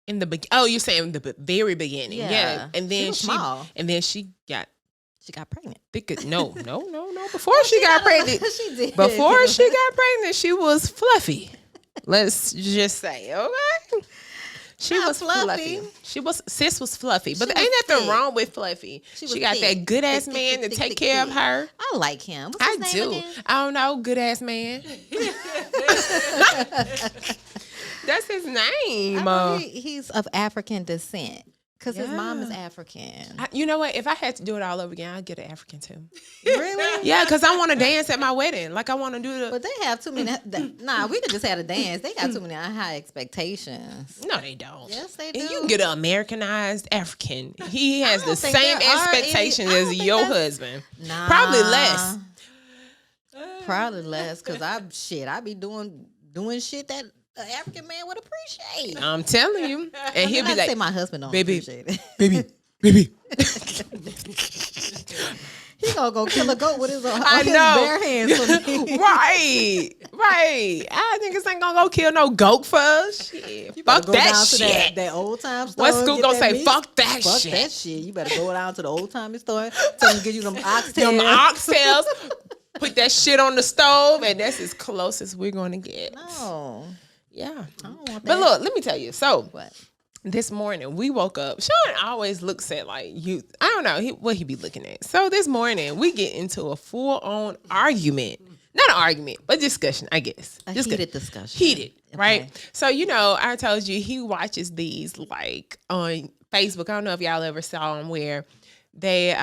you're saying the very beginning. Yeah. And then she got pregnant. No. Before she got pregnant, she did. Before she got pregnant, she was fluffy. Let's just say, okay. She was fluffy. Sis was fluffy. But ain't nothing wrong with fluffy. She got that good ass man to take care of her. I like him. What's his name again? I don't know. Good ass man. That's his name. He's of African descent. Because his mom is African. You know what? If I had to do it all over again, I'd get an African too. Really? Yeah, because I want to dance at my wedding. Like I want to do the... But they have too many... we could just have a dance. They got too many high expectations. No, they don't. Yes, they do. And you can get an Americanized African. He has the same expectations as your husband. Nah. Probably less. Probably less, because I be doing shit that an African man would appreciate. I'm telling you. And he'll be like, say my husband don't appreciate it. Baby. He gonna go kill a goat with his bare hands. Right. I niggas ain't gonna go kill no goat for us. Shit. Fuck that shit. That old time store. What's Scoop gonna say? Meat? Fuck that Fuck shit. that shit. You better go down to the old timey store. Tell them to give you them oxtails. Put that shit on the stove, and that's as close as we're gonna get. No. Yeah. I don't want that. But look, let me tell you. So what? This morning we woke up. Sean always looks at like you. I don't know what he be looking at. So this morning we get into a full-on argument. Not an argument, but discussion, I guess. Heated discussion. Heated, right? Okay. So, I told you he watches these like on Facebook. I don't know if y'all ever saw them where they,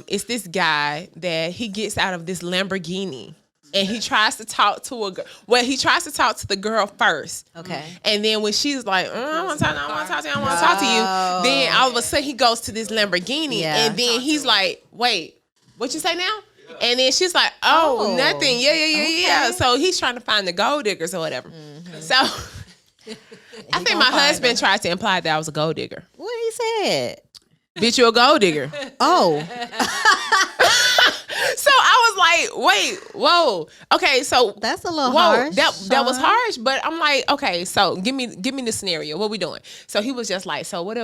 it's this guy that he gets out of this Lamborghini. And he tries to talk to he tries to talk to the girl first. Okay. And then when she's like, I want to talk to you. Then all of a sudden he goes to this Lamborghini. Yeah. And then he's like, wait, what you say now? And then she's like, nothing. Yeah. So he's trying to find the gold diggers or whatever. Mm-hmm. So I think my husband tried to imply that I was a gold digger. What he said? Bitch, you a gold digger. Oh. So I was like, wait, whoa. Okay, so that's a little harsh. That was harsh, but I'm like, okay, so give me the scenario. What we doing? So he was just like, so what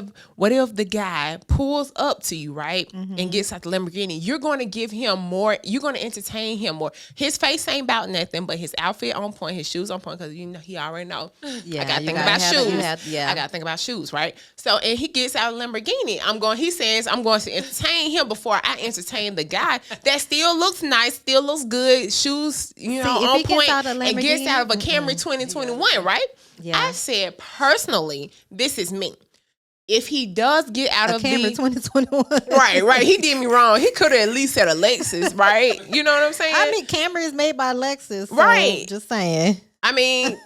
if the guy pulls up to you, right? Mm-hmm. And gets out the Lamborghini, you're gonna give him more, you're gonna entertain him more. His face ain't about nothing, but his outfit on point, his shoes on point, because he already know. Yeah, I gotta think about shoes. I gotta think about shoes, right? So and he gets out of Lamborghini. He says I'm going to entertain him before I entertain the guy that still looks nice, still looks good, shoes, on point, and gets out of a Camry 2021, right? Yeah. I said, personally, this is me. If he does get out of Camry 2021. Right. He did me wrong. He could have at least said a Lexus, right? You know what I'm saying? I mean, Camry is made by Lexus. So right. Just saying. I mean,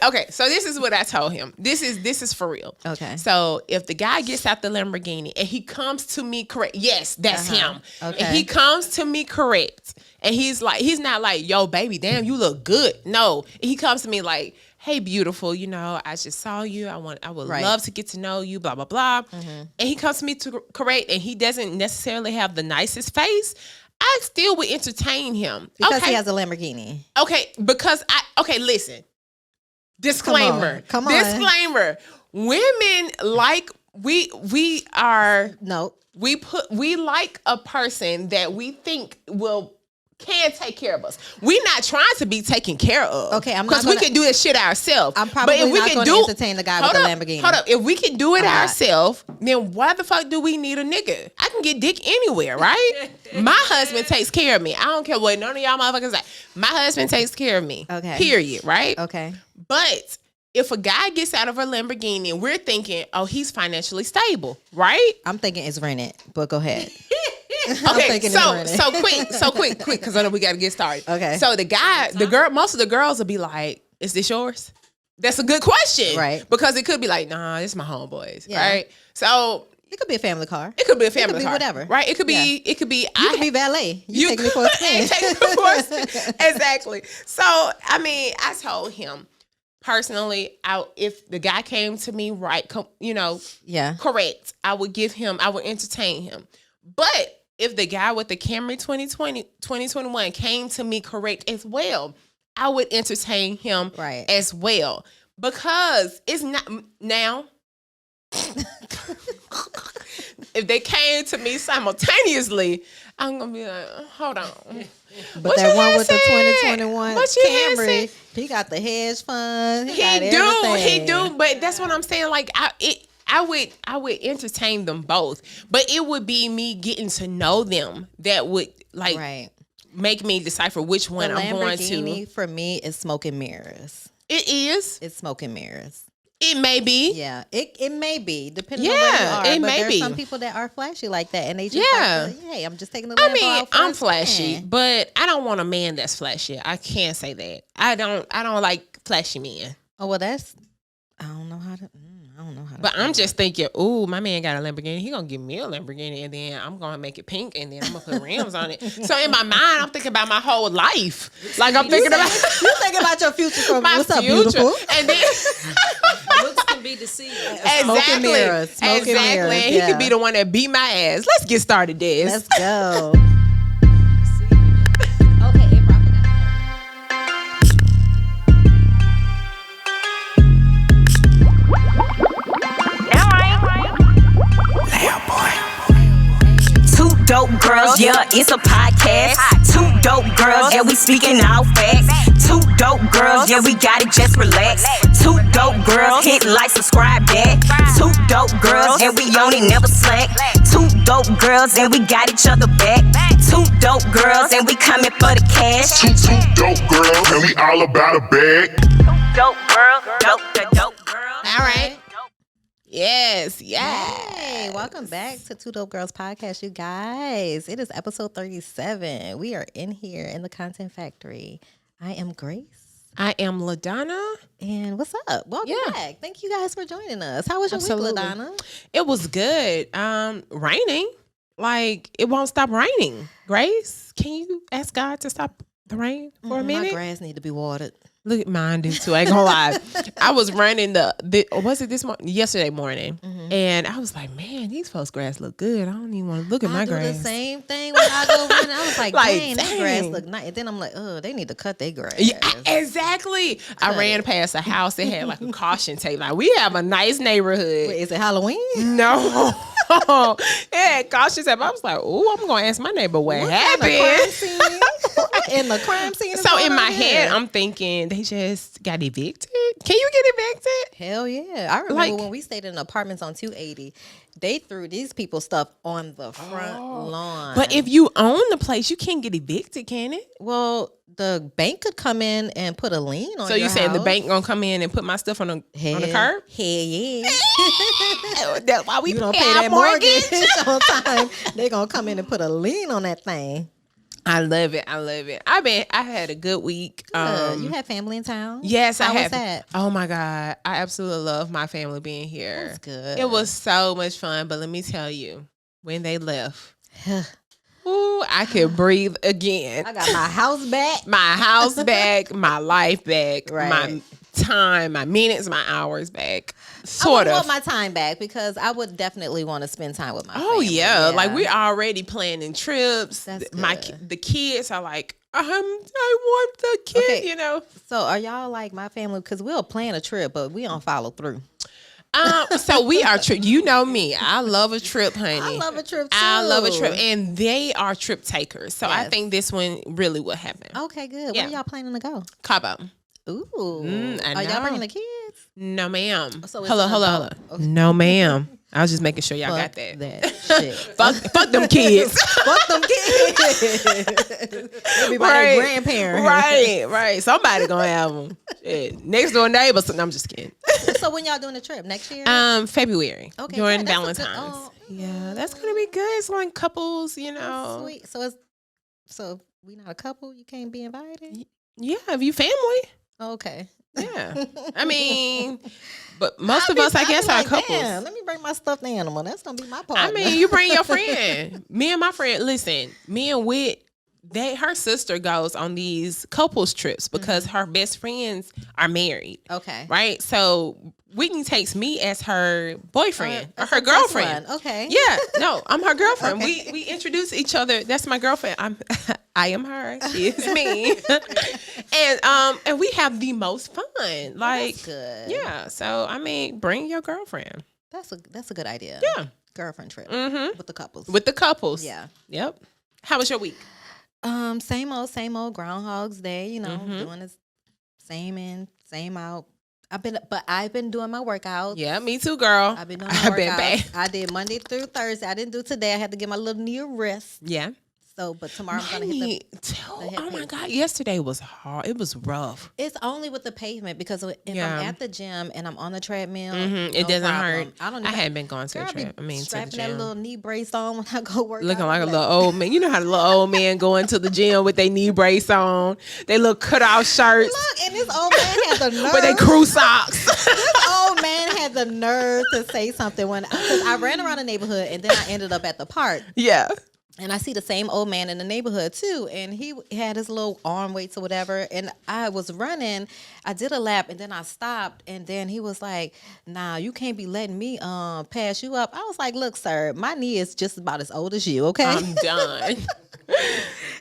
okay, so this is what I told him. This is for real. Okay. So if the guy gets out the Lamborghini and he comes to me correct, yes, that's him. Okay. And he comes to me correct, and he's not like, yo, baby, damn, you look good. No, he comes to me like, hey, beautiful, I just saw you. I would love to get to know you, blah, blah, blah. Mm-hmm. And he comes to me to correct, and he doesn't necessarily have the nicest face. I still would entertain him. Because he has a Lamborghini. Okay, because listen. Disclaimer. Come on. Disclaimer. Women like we like a person that we think can take care of us. We're not trying to be taken care of. Okay, because we can do this shit ourselves. I'm probably not going to entertain the guy with the Lamborghini. Hold up. If we can do it ourselves, then why the fuck do we need a nigga? I can get dick anywhere, right? My husband takes care of me. I don't care what none of y'all motherfuckers say. My husband takes care of me. Okay. Period, right? Okay. But if a guy gets out of a Lamborghini, we're thinking, oh, he's financially stable, right? I'm thinking it's rented, but go ahead. Okay, so quick, because I know we got to get started. Okay. So most of the girls will be like, is this yours? That's a good question. Right. Because it could be like, nah, this is my homeboys, right? So it could be a family car. It could be a family car. Whatever. Right? It could be, you could be valet. You take me for a spin. Exactly. So, I mean, I told him, personally, if the guy came to me correct, I would entertain him. But if the guy with the Camry 2021 came to me correct as well, I would entertain him as well. Because it's not now. If they came to me simultaneously, I'm gonna be like, hold on. But what that one with said? the 2021 Camry, he got the hedge fund. He do. But that's what I'm saying. Like I would entertain them both, but it would be me getting to know them that would make me decipher which one I'm going to. For me, is smoke and mirrors. It is. It's smoke and mirrors. It may be. Yeah, it may be, depending on where you are. It may there's be. some people that are flashy like that, and they just hey, I'm just taking the Lambo out for I'm flashy, but I don't want a man that's flashy. I can't say that. I don't like flashy men. Oh, well, I don't know how to. But I'm just thinking, ooh, my man got a Lamborghini. He gonna give me a Lamborghini, and then I'm gonna make it pink, and then I'm gonna put rims on it. So in my mind, I'm thinking about my whole life. Like I'm thinking about you thinking about your future from my what's future. Up, beautiful? And then looks can be deceiving. Smoke and mirrors. Smoke and mirrors. And he could be the one that beat my ass. Let's get started, Des. Let's go. Dope girls, yeah, it's a podcast. Two dope girls, yeah, we speaking all facts. Two dope girls, yeah, we got it, just relax. Two dope girls, hit like, subscribe back. Two dope girls, and we on it, never slack. Two dope girls, and we got each other back. Two dope girls, and we coming for the cash. Two dope girls, and we all about a bag. Dope girl, dope girl. All right. Yes. Hey, welcome back to Two Dope Girls Podcast, you guys. It is episode 37. We are in here in the Content Factory. I am Grace. I am LaDonna. And what's up? Welcome back. Thank you guys for joining us. How was your week, LaDonna? It was good. Raining. Like, it won't stop raining. Grace, can you ask God to stop the rain for a minute? My grass need to be watered. Look at mine do too. I ain't gonna lie. I was running was it this morning? Yesterday morning, and I was like, man, these folks' grass look good. I don't even want to look at my grass. I do the same thing when I go running. I was like, dang, that grass look nice. And then I'm like, oh, they need to cut their grass. Yeah, exactly. I ran past a house that had like a caution tape. Like, we have a nice neighborhood. Wait, is it Halloween? No. Yeah, caution tape. I was like, oh, I'm gonna ask my neighbor what happened. In the crime scene. So in my head, I'm thinking they just got evicted. Can you get evicted? Hell yeah. I remember when we stayed in apartments on 280, they threw these people's stuff on the front lawn. But if you own the place, you can't get evicted, can it? Well, the bank could come in and put a lien on. So you saying the bank gonna come in and put my stuff on the curb? Hell yeah. That's why we don't pay that mortgage on time. They gonna come in and put a lien on that thing. I love it. I had a good week. You had family in town? Yes, How I had. Was that? Oh my God. I absolutely love my family being here. That's good. It was so much fun. But let me tell you, when they left, ooh, I could breathe again. I got my house back. My life back. Right. My time, my minutes, my hours back. I want my time back because I would definitely want to spend time with my family. Yeah. Like, we're already planning trips. That's the kids are like, I want the kid, you know. So are y'all like my family? Because we'll plan a trip, but we don't follow through. So we are trip. You know me. I love a trip, honey. I love a trip too. I love a trip, and they are trip takers. So I think this one really will happen. Okay, good. Where y'all planning to go? Cabo. Ooh. Are y'all bringing the kids? No, ma'am. So hello. Okay. No, ma'am. I was just making sure y'all got that. Shit. fuck them kids. Fuck them kids. Everybody grandparent. Right. Somebody gonna have them. Shit. Next door neighbors. No, I'm just kidding. So when y'all doing the trip next year? February. Okay. During Valentine's. Yeah, that's gonna be good. It's like couples, you know. Sweet. So we not a couple. You can't be invited. Yeah, if you family. Okay. Yeah. I mean, but most of us, I guess, are couples. Damn, let me bring my stuffed animal. That's going to be my partner. I mean, you bring your friend. Me and my friend, listen, me and Whit, her sister goes on these couples trips because her best friends are married. Okay. Right? So Whitney takes me as her boyfriend or her girlfriend. Okay. Yeah. No, I'm her girlfriend. Okay. We introduce each other. That's my girlfriend. I am her. She is me. And we have the most fun. Like, That's good. yeah. So I mean, bring your girlfriend. That's a good idea. Yeah. Girlfriend trip with the couples. With the couples. Yeah. Yep. How was your week? Same old Groundhog's Day. You know, doing the same in, same out. I've been doing my workouts. Yeah, me too, girl. I've been doing my workouts. I did Monday through Thursday. I didn't do today. I had to get my little knee a rest. Yeah. So, but tomorrow I'm gonna hit the. Oh my God! Yesterday was hard. It was rough. It's only with the pavement because if I'm at the gym and I'm on the treadmill, It doesn't hurt. I hadn't been going to the Girl, gym. I mean, to the strapping that gym. little knee brace on when I go work. Looking like a little old man. You know how the little old man go into the gym with their knee brace on, they little cut off shirts. Look, and this old man had the nerve. With their crew socks. This old man had the nerve to say something because I ran around the neighborhood and then I ended up at the park. Yeah. And I see the same old man in the neighborhood too. And he had his little arm weights or whatever. And I was running. I did a lap and then I stopped. And then he was like, nah, you can't be letting me pass you up. I was like, look, sir, my knee is just about as old as you, okay? I'm done. And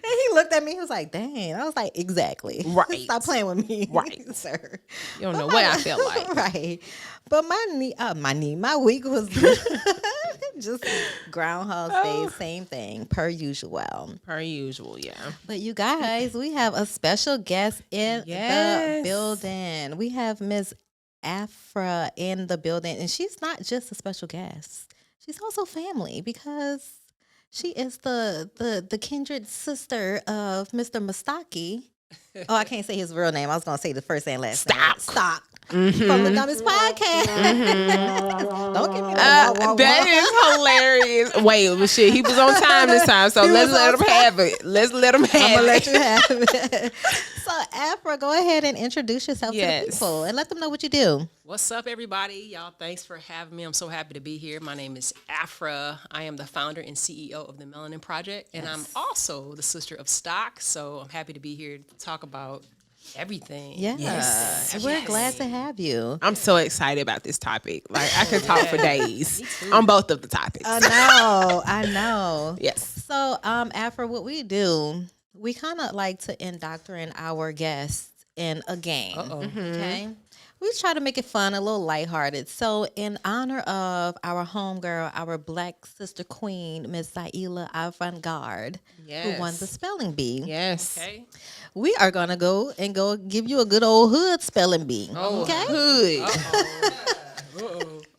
he looked at me. He was like, dang. I was like, exactly. Right. Stop playing with me. Right. Sir. You don't know what I felt like. Right. But my week was just Groundhog Day, same thing, per usual. Per usual, yeah. But you guys, we have a special guest in the building. We have Miss Afra in the building. And she's not just a special guest. She's also family because she is the kindred sister of Mr. Mustaki. Oh, I can't say his real name. I was going to say the first and last name. Stock. From the Dumbest Podcast. Don't give me that. That is hilarious. Wait, well, shit, he was on time this time, so let's let him have it. Let's let him have it. I'm going to let you have it. So, Afra, go ahead and introduce yourself to the people and let them know what you do. What's up, everybody? Y'all, thanks for having me. I'm so happy to be here. My name is Afra. I am the founder and CEO of the Melanin Project, and I'm also the sister of Stock, so I'm happy to be here to talk about everything. Yes. We're glad to have you. I'm so excited about this topic. Like, I could talk for days on both of the topics. I know. Yes. So, Afra, what we do, we kind of like to indoctrinate our guests in a game. Okay? We try to make it fun, a little lighthearted. So, in honor of our homegirl, our Black sister queen, Miss Zaila Avant-Garde, who won the spelling bee. Yes. Okay. We are gonna go give you a good old hood spelling bee. Oh, okay. Hood.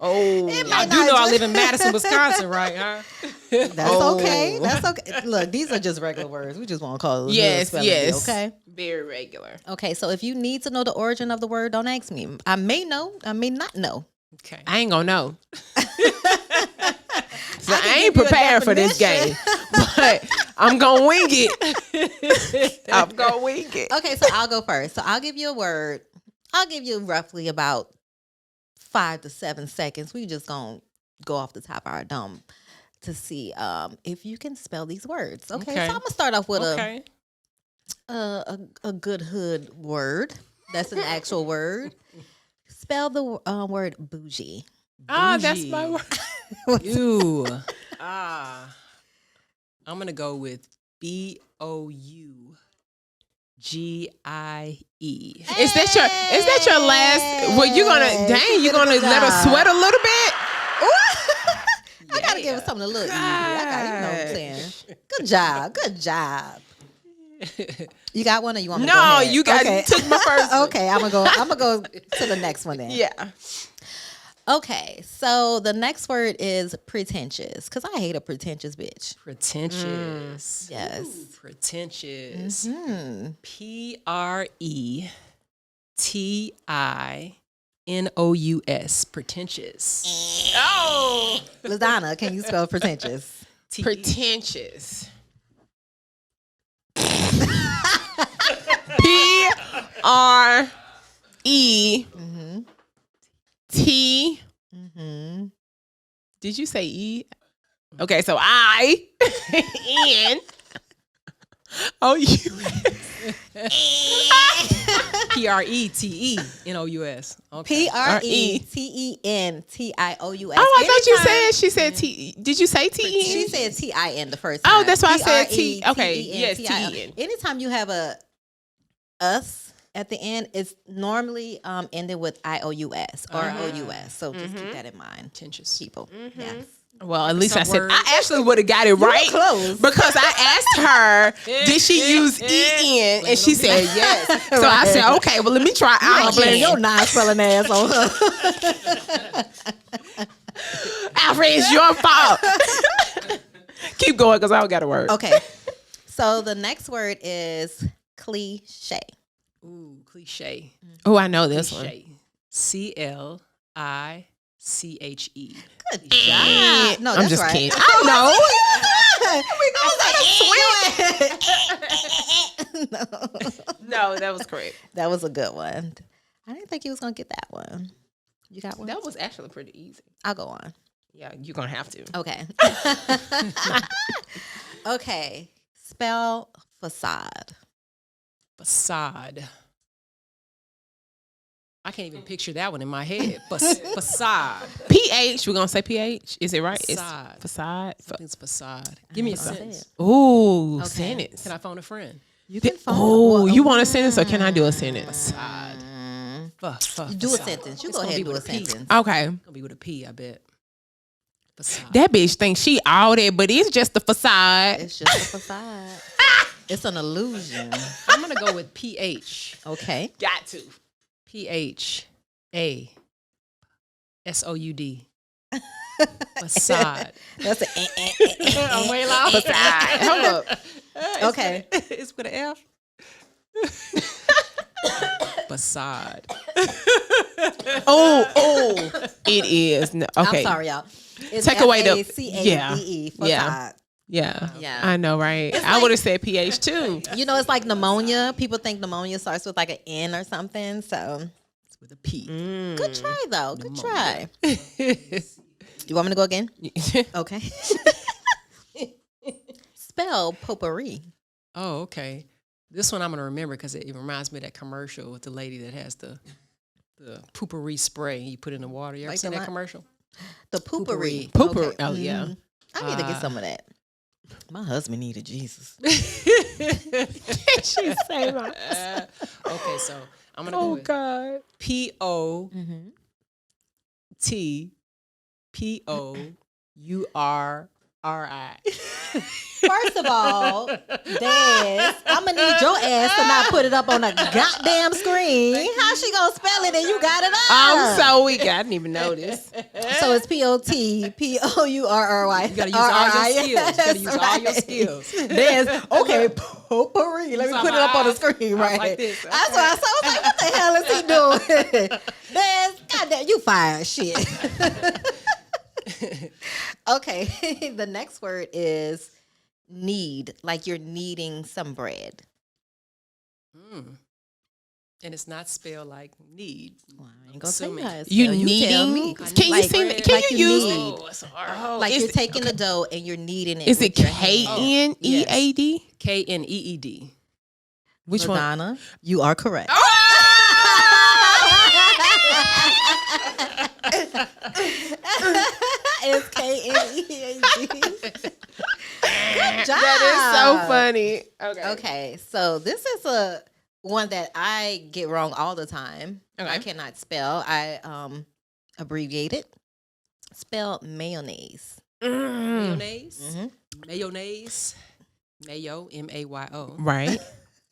Oh, I do know I live in Madison, Wisconsin, right? Huh? That's okay. That's okay. Look, these are just regular words. We just want to call it hood spelling bee, okay? Very regular. Okay, so if you need to know the origin of the word, don't ask me. I may know, I may not know. Okay. I ain't gonna know. So I ain't prepared for this game, but I'm gonna wing it. I'm gonna wing it. Okay, so I'll go first. So I'll give you a word. I'll give you roughly about 5 to 7 seconds. We just gonna go off the top of our dome to see if you can spell these words. Okay. So I'm gonna start off with a good hood word. That's an actual word. Spell the word bougie. Ah, that's my word. Ew. I'm gonna go with BOUGIE. Is that your last? Well, you gonna let her sweat a little bit? I gotta give it something to look easy. I gotta, you know what I'm saying? Good job. You got one, or you want me to go No, ahead? you took my first one. Okay, I'm gonna go to the next one then. Yeah. Okay, so the next word is pretentious, because I hate a pretentious bitch. Pretentious. Yes. Ooh, pretentious. Mm-hmm. PRETINOUS. Pretentious. Oh, LaDonna, can you spell pretentious? pretentious. PRET. Did you say E? Okay, so I N O U. PRETENOUS. Okay. PRETENTIOUS. Oh, I thought you said she said T. Did you say TEN? She said TIN the first time. Oh, that's why I said T. Okay, yes, PRETENTIOUS. TEN. Anytime you have a us at the end, it's normally ended with IOUS or OUS. So just keep that in mind, Pretentious. people. Yes. Well, at least I said words. I actually would have got it right close. because I asked her, did she use EN, and she said yes. So I said, okay, well let me try I'm blaming your IN. non-spelling ass on her. Afra, it's your fault. Keep going because I don't got a word. Okay. So the next word is cliche. Ooh, cliche. Oh, I know this one. Cliche. CLICHE. Good job. No, I'm that's just right. kidding. I know. No, that was correct. That was a good one. I didn't think you was gonna get that one. You got one? That was actually pretty easy. I'll go on. Yeah, you're gonna have to. Okay. Okay. Spell facade. Facade. I can't even picture that one in my head. Facade. PH, we're gonna say PH. Is it right? Facade. It's facade. Something's facade. Give me a sentence. Ooh, Okay. sentence. Can I phone a friend? You can Oh, you want a sentence or can I do a sentence? Facade. do a Facade. sentence. You It's go gonna ahead and be do a with a P. sentence. Okay. It's gonna be with a P, I bet. Facade. That bitch thinks she all that, but it's just the facade. It's just a facade. It's an illusion. I'm gonna go with PH. Okay. Got to. PHASOUD. Facade. That's I'm way loud. Facade. Hold up. okay. It's with an F. Facade. Oh, it is. No, okay. I'm sorry, y'all. It's Take away the- FACADE. Yeah. Yeah. Yeah. I know, right? I would have said PH too. You know, it's like pneumonia. People think pneumonia starts with like an N or something. So It's with a P. good try, though. Good try. Pneumonia. You want me to go again? Okay. Spell potpourri. Oh, okay. This one I'm gonna remember because it reminds me of that commercial with the lady that has the poopery spray you put in the water. You ever Like seen the that commercial? The poopery. Pooper. Okay. Oh, yeah. I need to get some of that. My husband needed Jesus. She say my. Okay, so I'm gonna go Oh with God. POTPOURRI. First of all, Des, I'm gonna need your ass to not put it up on a goddamn screen. How she gonna spell it and you got it up? I'm so weak. I didn't even notice. So it's POTPOURRY. You gotta use all your skills. You gotta use all your skills. Des, okay, potpourri. Let me put it up on the screen right like here. this. That's what I saw. I was like, what the hell is he doing? Des, goddamn, you fired. Shit. Okay, the next word is knead, like you're kneading some bread. And it's not spelled like need. Well, I ain't gonna say Assuming. how it's You spelled. tell kneading? me. Can you Like see? bread, Can like you you use? knead. it's hard. Like is you're it- taking the dough and you're kneading it. Is it with your hand. KNEAD? KNEED. Which one? Madonna, you are correct. It's KNEAD. Good job. That is so funny. Okay. Okay, so this is a one that I get wrong all the time. Okay. I cannot spell. I abbreviate it. Spell mayonnaise. Mayonnaise. Mhm. Mayonnaise. Mayo. MAYO. Right.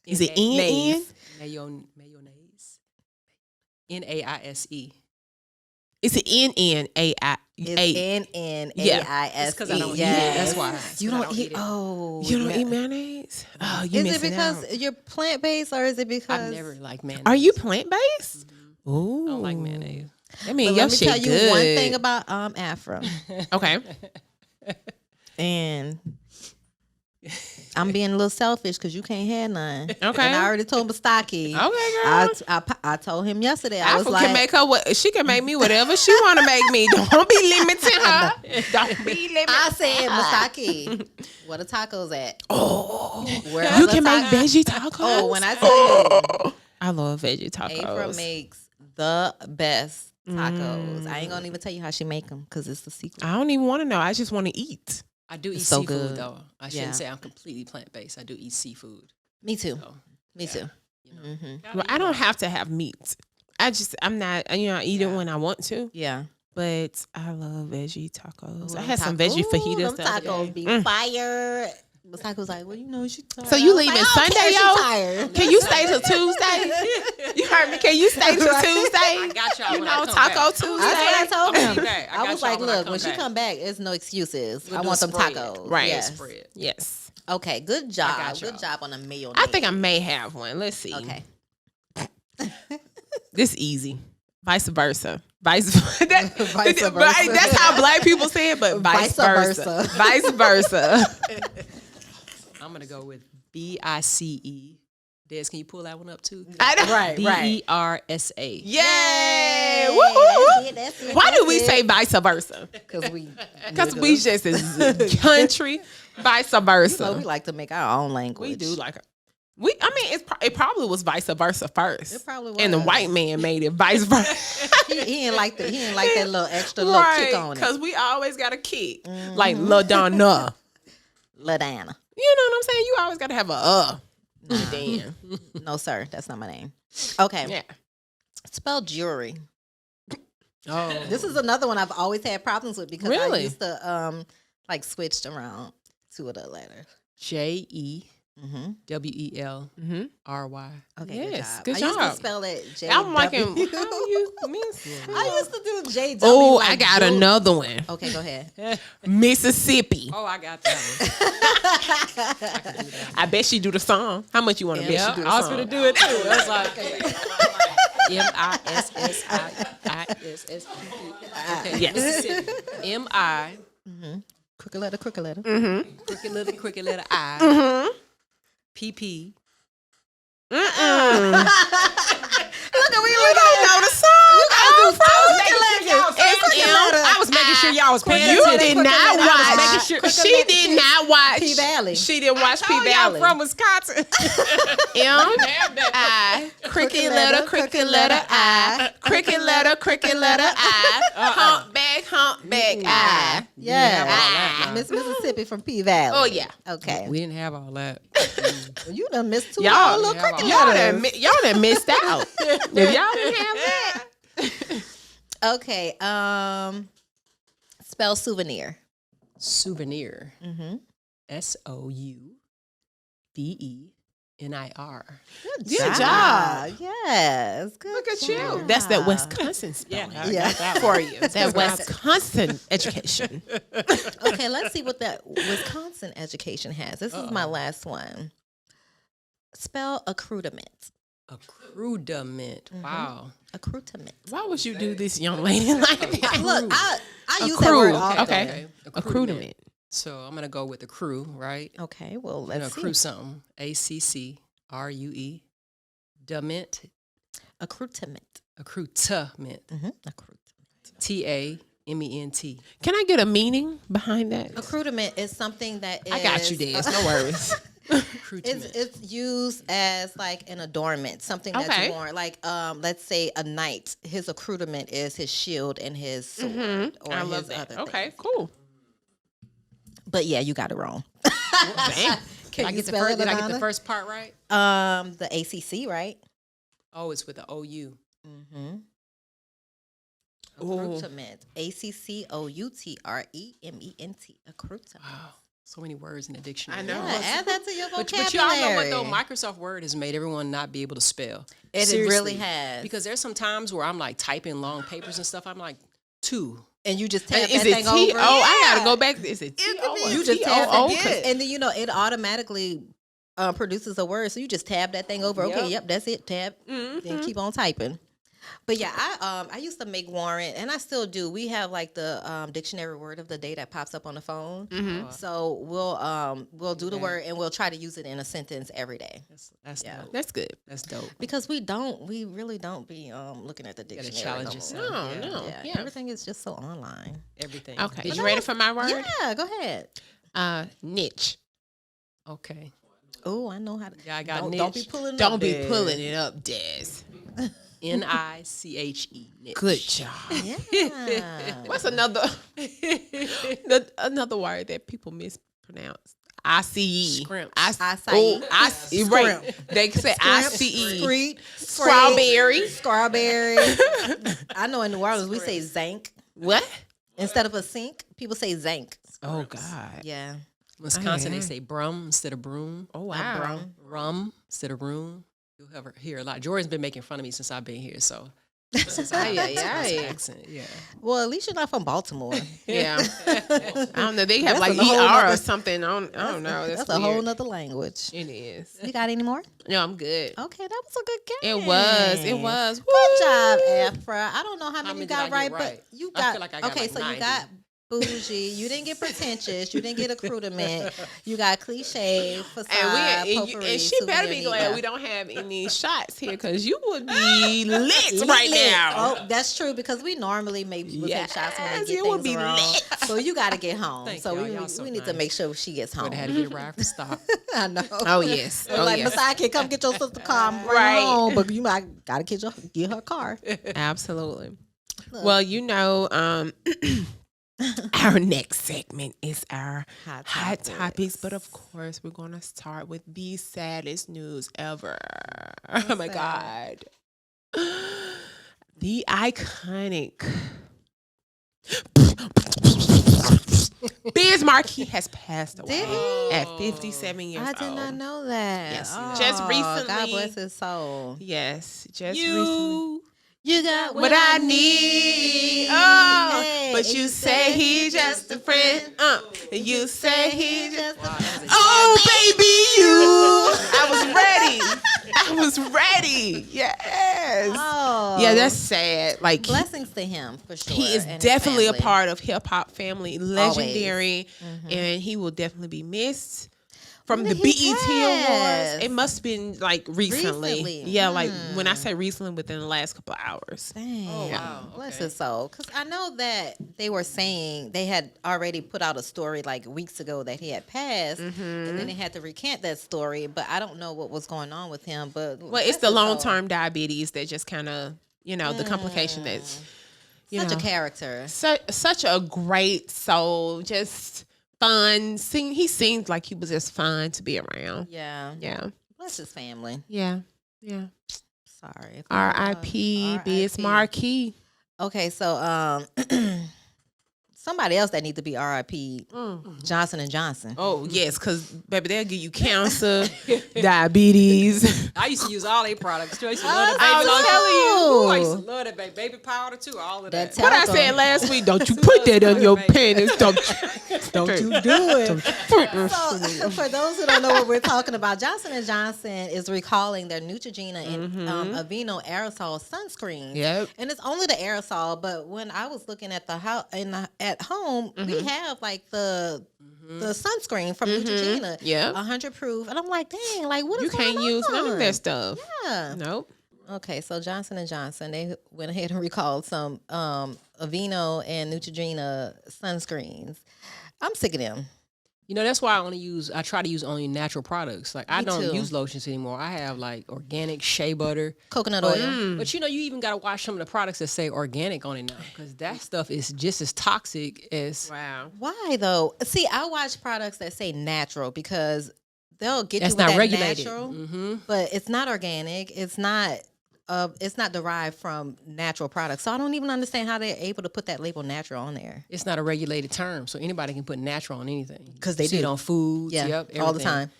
Is it N? Naise. Mayonnaise. NAISE. Is it NNAI? It's NNAISE. It's because I don't eat it. That's why. It's You 'cause I don't eat. it. Oh, You don't yeah. eat mayonnaise? Oh, you Is it missing because out. you're plant based, or is it because I've never liked mayonnaise. Are you plant based? Ooh, I don't like mayonnaise. I mean, But your let me shit tell you good. one thing about Afra, Okay. and I'm being a little selfish because you can't have none. Okay. And I already told Mustaki. Okay, girl. I told him yesterday. I was Afra like, can make her what she can make me whatever she want to make me. Don't be limiting her. Don't be limiting. I said, Mustaki, where the tacos at? Oh, Where you the can make tacos? veggie tacos. Oh, when I tell you, I love veggie tacos. Afra makes the best tacos. I ain't gonna even tell you how she make them because it's the secret. I don't even want to know. I just want to eat. I do eat so seafood good. though. I shouldn't say I'm completely plant based. I do eat seafood. Me too. So, Me too. you know, Well, I don't have to have meat. I'm not, I eat it when I want to, Yeah. but I love veggie tacos. I Them had some veggie fajitas. Them the other tacos day. be fire. The tacos like, well, you know, she tired. So you I was leaving like, I don't Sunday, care, she yo? tired. Can you stay till Tuesday? You heard me. Can you stay till Tuesday? I got y'all You when I know, come Taco back. Tuesday. That's what I told I'll be him. back. I I got was y'all like, when I look, come when she back. come back, it's no excuses. We'll I do want a them spread. tacos. Right. Yes. Spread. Yes. Okay, good job. got Good y'all. job on a meal. I think I may have one. Let's see. Okay. This easy. Vice versa. Vice versa. Vice versa. Right, that's how black people say it, but vice Vice versa. versa. Vice versa. I'm gonna go with BICE. Des, can you pull that one up too? Right, BERSA. Yay! Hey, Woo-hoo-hoo. that's it, Why do that's we it. say vice versa? Because we Just is country. Vice versa. So we like to make our own language. We do like it. It probably was vice versa first. It probably And the was. white man made it vice versa. he didn't like that little extra little kick on it. Because we always got a kick. Like LaDonna. LaDana. You know what I'm saying? You always got to have a Damn. No, sir, that's not my name. Okay. Yeah. Spell jewelry. Oh, This is another one I've always had problems with because I Really? used to like switched around two of the letters. JEWELRY. Mm-hmm. Okay, Yes, good good job. I used job. to spell it J. I'm like, how you miss I used to do JW. Oh, like I got jewel- another one. Okay, go ahead. Mississippi. Oh, I got that one. I bet she do the song. How much you want to bet she do the I was song? gonna do it too. I was like, MISSISSPP. Okay, Yes. Mississippi. MI. Crooked letter. Crooked letter I. PP. Look at we don't know the song. I was making sure y'all was paying You attention. did not watch. making sure- She did not watch P Valley. She didn't watch P Oh, y'all Valley. from Wisconsin. M-I. Cricket letter I. Cricket letter I. Humpback I. Yeah, Miss Mississippi from P Valley. Oh, yeah. Okay. We didn't have all that. Well, you done missed two Y'all, little yeah, cricket y'all letters. done missed out. If y'all didn't have that. Okay. Spell souvenir. Souvenir. Mm-hmm. SOUVENIR. Good job. Yes. Good Look at you. job. That's that Wisconsin spelling Yeah. for you. That Wisconsin education. Okay, let's see what that Wisconsin education has. This is my last one. Spell accoutrement. Accoutrement. Wow. Accoutrement. Why would you do this, young lady, like that? Look, I use that word often. Okay. Accoutrement. So I'm gonna go with the crew, right? Okay, well, I'm gonna let's crew see. something. ACCRUE. Dement. Accoutrement. Accoutrement. Accoutrement. TAMENT. Can I get a meaning behind that? Accoutrement is something that is. I got you, Des. No worries. Accoutrement. It's used as like an adornment, something that's Okay. worn. Like, let's say a knight, his accoutrement is his shield and his sword, or I his love that. other Okay, things. cool. But yeah, you got it wrong. Damn. Did I get the first? Did I get the first part right? The ACC, right? Oh, it's with the OU. Accoutrement. ACCOUTREMENT. Accoutrement. Wow. So many words in the dictionary. I know. Yeah, add that to your vocabulary. But y'all know what though? Microsoft Word has made everyone not be able to spell. It Seriously. really has. Because there's some times where I'm like typing long papers and stuff. I'm like, two. And you just tap Is that it thing T-O? over. I gotta go back. Is it T-O? You just tap T-O-O? it, and then you know it automatically produces a word. So you just tab that thing over. Okay, yep, that's it. Tab, then keep on typing. But yeah, I used to make warrant, and I still do. We have like the dictionary word of the day that pops up on the phone. So we'll do the word, and we'll try to use it in a sentence every day. That's dope. That's good. That's dope. Because we really don't be looking at the dictionary. challenge no yourself. more. No, Yeah, yeah. everything is just so online. Everything. Okay, you ready for my word? Yeah, go ahead. Niche. Okay. Oh, I know how to. Yeah, I got Don't be niche. pulling. it Don't up be there. pulling it up, Des. Niche. Niche. Good job. Yeah. What's another another word that people mispronounce? ICE. Scrimps. Acai. Right. They say ICE. Street. Strawberry. Strawberry. I know in New Orleans we say zank What? instead of a sink. People say zank. Oh God. Yeah. Wisconsin, yeah. they say brum instead of broom. Oh wow. Rum instead of room. You'll hear a lot. Jordan's been making fun of me since I've been here, so. Ay. Accent, yeah. Well, at least you're not from Baltimore. Yeah. I don't know. They have That's like a whole ER or nother- something. I don't know. That's a weird. whole nother language. It is. You got any more? No, I'm good. Okay, that was a good game. It was. It was. Good job, Afra. I don't know how many many you did I got get right, right? but you I got. feel like I got okay, like so 90. you got bougie. You didn't get pretentious. You didn't get accoutrement. You got cliche, facade, And she better be glad we don't have any shots here because you would be lit right now. Oh, that's true because we normally make people take shots when they Yes, get you would things be wrong. lit. So you got to get home. Thank so y'all. we, Y'all so we need to nice. make sure she gets home. Would have had to get a ride for stop. I know. Oh yes. Oh Like yes. Messiah can come get your sister car, I'm Right. home, but you might gotta get her car. Absolutely. Well, our next segment is our hot topics, but of course, we're going to start with the saddest news ever. Oh my God. The iconic Biz Markie has passed away Did he? at 57 years old. I did not know that. Yes, oh, just recently. God bless his soul. Yes, just recently. You got What I need. Oh, Hey, but and you say he's just a friend. You say he's just a Oh, baby, you. I was ready. Yes. Oh, Yeah, that's sad. Like, blessings to him for sure. he is and his definitely a family. part of hip hop family, legendary, and he will definitely be missed. From When the did he BET pass? Awards, it must have been like recently. Recently? Yeah, like when I say recently, within the last couple of hours. Dang. Oh, wow. Bless Okay. his soul. Because I know that they were saying they had already put out a story like weeks ago that he had passed, and then they had to recant that story. But I don't know what was going on with him. But Well, it's the long term diabetes that just kind of, the complication that's, such a character. such a great soul, just fun. He seemed like he was just fun to be around. Yeah. Yeah. Bless his family. Yeah. Sorry. R.I.P. Biz R.I.P. Markie. Okay, so somebody else that needs to be R.I.P. Johnson and Johnson. Oh, yes, because, baby, they'll give you cancer, diabetes. I used to use all their products. I used to love the I baby was lotion. telling you. Ooh, I used to love that baby powder too. All of that. What I said last week, don't you put that on your panties. Don't you do it. So, for those who don't know what we're talking about, Johnson & Johnson is recalling their Neutrogena and Aveeno aerosol sunscreen. Yep. And it's only the aerosol, but when I was looking at at home, we have like the sunscreen from Neutrogena. Yep. 100 proof. And I'm like, dang, like what You is going can't use none of that stuff. Yeah. Nope. Okay, so Johnson & Johnson, they went ahead and recalled some Aveeno and Neutrogena sunscreens. I'm sick of them. That's why I try to use only natural products. Like I Me don't too. use lotions anymore. I have like organic shea butter. Coconut But, oil. but you even got to watch some of the products that say organic on it now because that stuff is just as toxic as. Wow. Why though? See, I watch products that say natural because they'll get That's you with not that regulated. natural, but it's not organic. It's not derived from natural products. So I don't even understand how they're able to put that label natural on there. It's not a regulated term, so anybody can put natural on anything. 'Cause they You see do. it on foods, Yeah, yep, all the everything. time.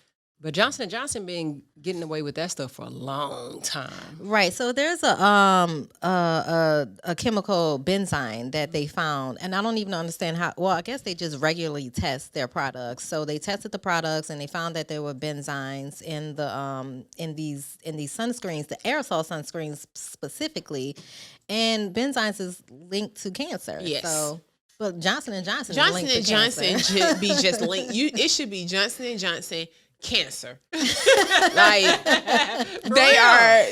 But Johnson & Johnson been getting away with that stuff for a long time. Right. So there's a chemical benzene that they found, and I don't even understand how. Well, I guess they just regularly test their products. So they tested the products, and they found that there were benzenes in the in these sunscreens, the aerosol sunscreens specifically, and benzenes is linked to cancer. Yes. So, but Johnson & Johnson. Johnson is linked and to cancer. Johnson should be just linked. It should be Johnson and Johnson cancer. Like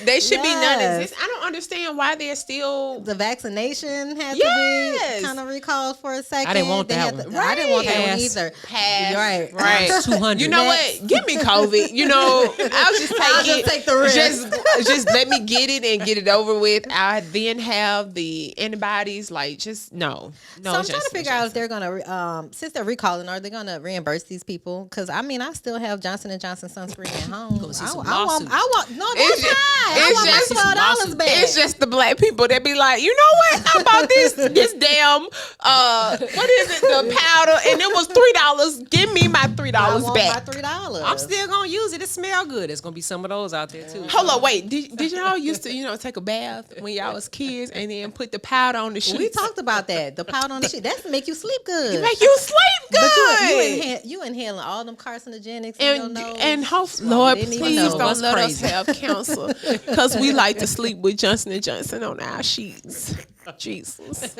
they should be non-existent. I don't understand why they're still. The vaccination had to Yes. be kind of recalled for a second. I didn't want that had one. to- I didn't want that one Pass. either. Pass. Right. 200. You know what? Give me COVID. You know, I'll just take I'll it. just take the risk. Just let me get it and get it over with. I then have the antibodies. Like, just no. So I'm trying to figure out if they're gonna, since they're recalling, are they gonna reimburse these people? Because I mean, I still have Johnson & Johnson sunscreen at home. Gonna see some I want. No, It's that's just- right. I it's want just- my $12 back. It's just the black people that be like, you know what? I bought this damn what is it? The powder, and it was $3. Give me my $3 I want back. my $3. I'm still gonna use it. It smell good. There's gonna be some of those out there too. Hold on, wait. Did y'all used to, take a bath when y'all was kids and then put the powder on the sheets? We talked about that. The powder on the sheet. That's to make you sleep good. Make you sleep good. But you inhaling all them carcinogenics in your nose. And hope, Well, we Lord, didn't even please know. don't That's let crazy. us have cancer because we like to sleep with Johnson & Johnson on our sheets. Jesus.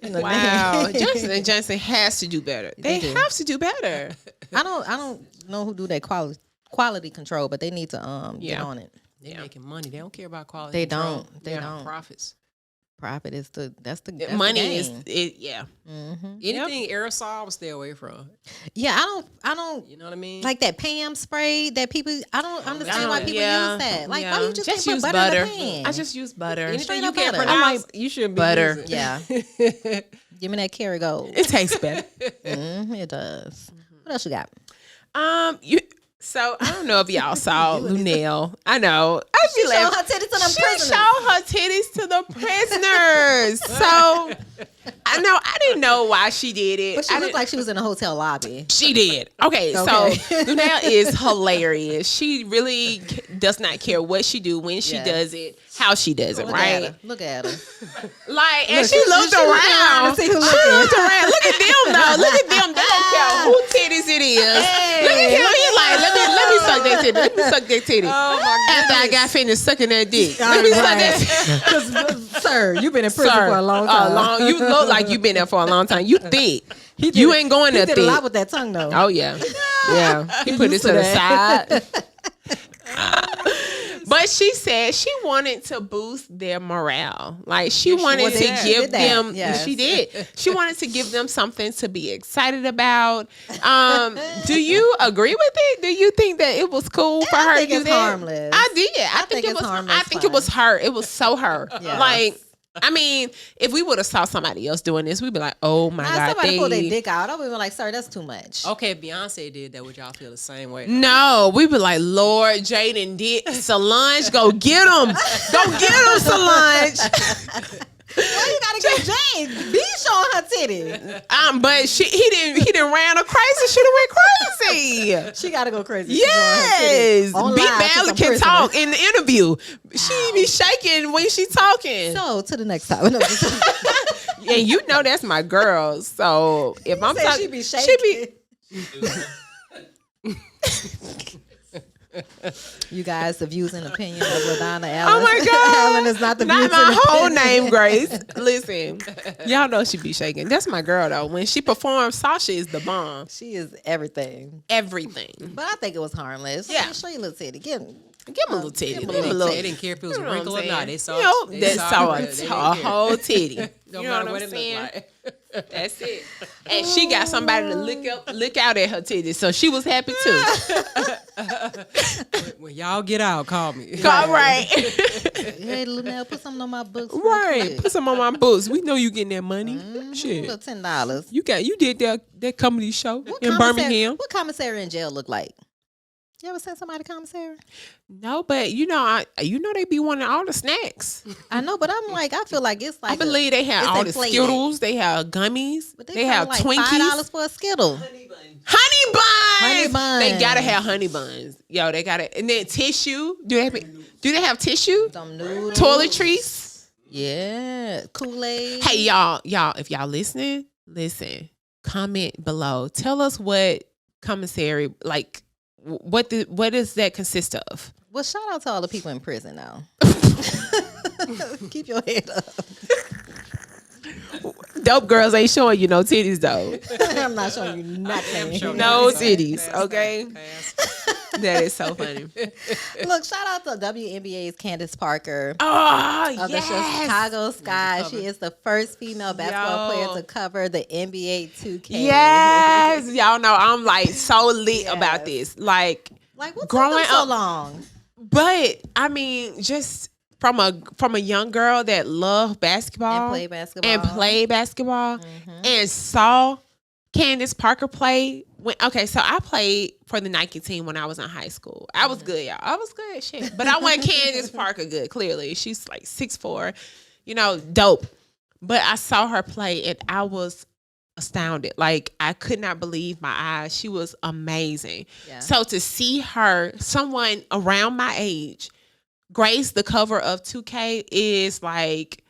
Wow. Johnson & Johnson has to do better. They do. have to do better. I don't know who do that quality control, but they need to get Yeah. on it. They're making money. They don't care about quality. They control. don't. They They're don't. Profits. Profit is that's the Money is game. it. Yeah. Anything aerosol, I would stay away from. Yeah, I don't You know what I mean? like that Pam spray that people. I don't understand why people Yeah. use that. Like, Yeah. why you just can't put use butter in the pan? I just use butter. Anything straight you up can't butter. pronounce, you shouldn't be butter. using. Yeah, give me that Kerrygold. It tastes better. It does. What else you got? So I don't know if y'all saw Lunel. I know. I She showed her titties to them She prisoners. showed her titties to the prisoners. So I know I didn't know why she did it. But she I looked didn't- like she was in a hotel lobby. She did. Okay. So Lunel is hilarious. She really does not care what she do, when she Yeah. does it, how she does it, Look right? at her. Look at her. Like, and Look, she looked around. to see who She looking. looked around. Look at them though. Look at them. They don't care who titties it is. Look at him. He like, let me suck that titty. Let me suck that titty. Oh my After I got finished sucking that dick. Let me suck that titty. Sir, you've been in prison Sir, for a long time. You look like you've been there for a long time. You thick. You ain't going He there did a lot thick. with that tongue though. Oh yeah. Yeah. He put it used to to the that. side. But she said she wanted to boost their morale. Like she wanted was to it. give Did that. them. Yes. She did. She wanted to give them something to be excited about. Do you agree with it? Do you think that it was cool for I her think to do it's that? harmless. I did. I think think it it's was. harmless I think it was her. It was so her. Yes. Like. I mean, if we would have saw somebody else doing this, we'd be like, "Oh my Now, god!" somebody pulled their dick out. I would be like, sir, that's too much. Okay, if Beyonce did that, would y'all feel the same way? No, we be like, Lord, Jaden did Solange, go get him, go get him, Solange. Why you gotta get Jane? Be showing her titty. But he didn't ran her crazy. She done went crazy. She gotta go crazy. Yes, On B live to Ballard some can prisoners. talk in the interview. She be shaking when she talking, So to the next time. No, and you know that's my girl. So if I'm said talking, she be shaking. You guys, the views and opinion of LaDonna Allen. Oh my God. Ellen is not the Not views my and whole opinion. name, Grace. Listen, y'all know she be shaking. That's my girl though. When she performs, Sasha is the bomb. She is everything. Everything. But I think it was harmless. Yeah. Show your little titty. Give him. Give him a little titty. Give him Give a him a little little. They didn't care if it was You a know what wrinkle I'm or not. saying? They saw, You know, they they saw it. They a didn't care. whole titty. No You know matter what what I'm it saying? looked like. That's it. And she got somebody to look out at her titties, so she was happy too. When y'all get out, call me. All right. Hey, Lunel, put something on my books. real Right. quick. Put some on my books. We know you getting that money. Little Shit. $10. You did that comedy show What in commissary- Birmingham. What commissary in jail look like? You ever seen somebody commissary? No, but they be wanting all the snacks. I know, but I'm like, I feel like it's like I believe they have it's all the inflated. Skittles. They have gummies. But They have like Twinkies. $5 for a Skittle. Honey buns. Honey buns. They gotta have honey buns. Yo, they gotta. And then tissue. Do they have tissue? Some noodles. Toiletries. Yeah. Kool-Aid. Hey, y'all, if y'all listening, listen. Comment below. Tell us what commissary like. What does that consist of? Well, shout out to all the people in prison now. Keep your head up. Dope girls ain't showing you no titties though. I'm not showing you nothing. No titties, okay? That is so funny. Look, shout out to WNBA's Candace Parker Oh, of the Chicago Sky. She is the first female basketball player to cover the NBA 2K. Yes, y'all know I'm like so lit about this. Like Like, what's growing growing so up, long? but I mean, just from a young girl that loved basketball And play basketball. and saw Candace Parker play. So I played for the Nike team when I was in high school. I was good, y'all. I was good, shit. But I wasn't Candace Parker good. Clearly, she's like 6'4", dope. But I saw her play, and I was astounded. Like, I could not believe my eyes. She was amazing. Yeah. So to see her, someone around my age, grace the cover of 2K is like,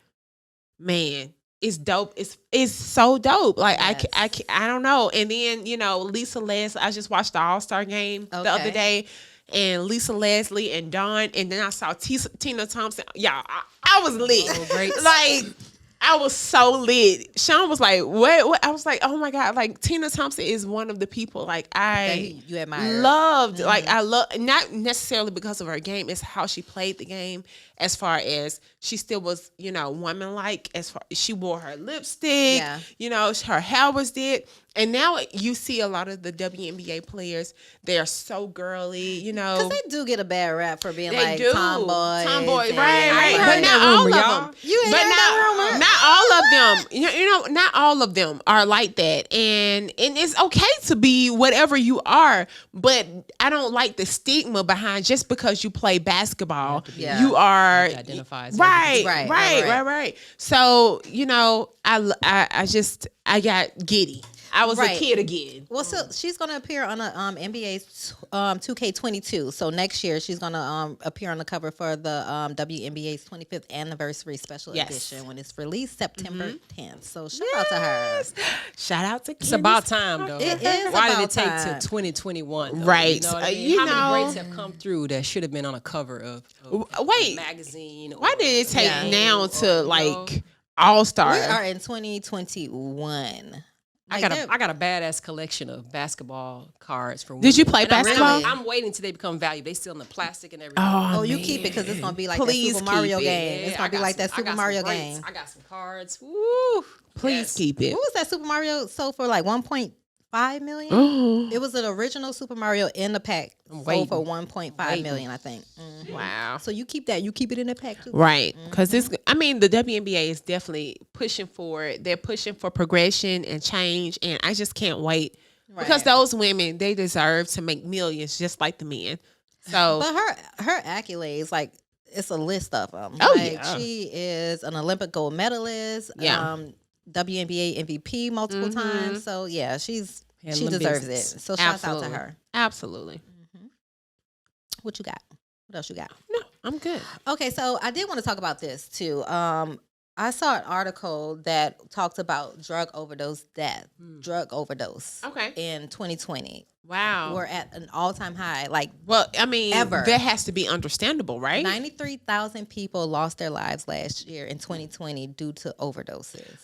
man, it's dope. It's so dope. Like, Yes. I don't know. And then, Lisa Leslie, I just watched the All-Star game the other day, and Lisa Leslie and Dawn, and then I saw Tina Thompson. Y'all, I was lit. Oh, great. Like, I was so lit. Sean was like, what? I was like, oh my God. Like, Tina Thompson is one of the people like You admire. loved. Like, I love, not necessarily because of her game, it's how she played the game, as far as she still was, woman-like, as far she wore her lipstick, her hair was did. And now you see a lot of the WNBA players, they are so girly, Because they do get a bad rap for being they like do. tomboy. Right. heard But not that all rumor, of y'all. them. You ain't But heard that rumor? not all of them. Not all of them are like that. And it's okay to be whatever you are. But I don't like the stigma behind just because you play basketball, Yeah. you are Identify as right. So I got giddy. I was a kid again. Well, so she's going to appear on a NBA's 2K22. So next year she's going to appear on the cover for the WNBA's 25th anniversary special edition when it's released September 10th. So shout out to her. Shout out to It's about time, though. It is Why about did it take time. till 2021? Though? Right. You know what I mean? How know. many greats have come through that should have been on a cover of Wait. a magazine? Why did it take Yeah. now to All-Star? We are in 2021. I got a badass collection of basketball cards for women. Did you play And I'm basketball? I'm waiting till they become valuable. They still in the plastic and everything. Oh, you keep it because it's going to be like Please that Super Mario keep it. game. It's going to be like that Super Mario game. I got some cards. Woo! Please keep it. What was that Super Mario sold for like 1.5 million? Oh, It was an original Super Mario in the pack. Sold waiting. for 1.5 million, I think. wow. So you keep that. You keep it in the pack too. Right. Because the WNBA is definitely pushing for it. They're pushing for progression and change. And I just can't wait. Because those women, they deserve to make millions just like the men. So, But her accolades, like, it's a list of them. Oh, like, yeah. she is an Olympic gold medalist. Yeah. WNBA MVP multiple times. So yeah, she Handling deserves business. it. So shout out absolutely. to her. Absolutely. What you got? What else you got? No, I'm good. Okay, so I did want to talk about this too. I saw an article that talked about drug overdose death, Okay. in 2020. Wow. We're at an all-time high. Like, Well, I mean, Ever. that has to be understandable, right? 93,000 people lost their lives last year in 2020 due to overdoses.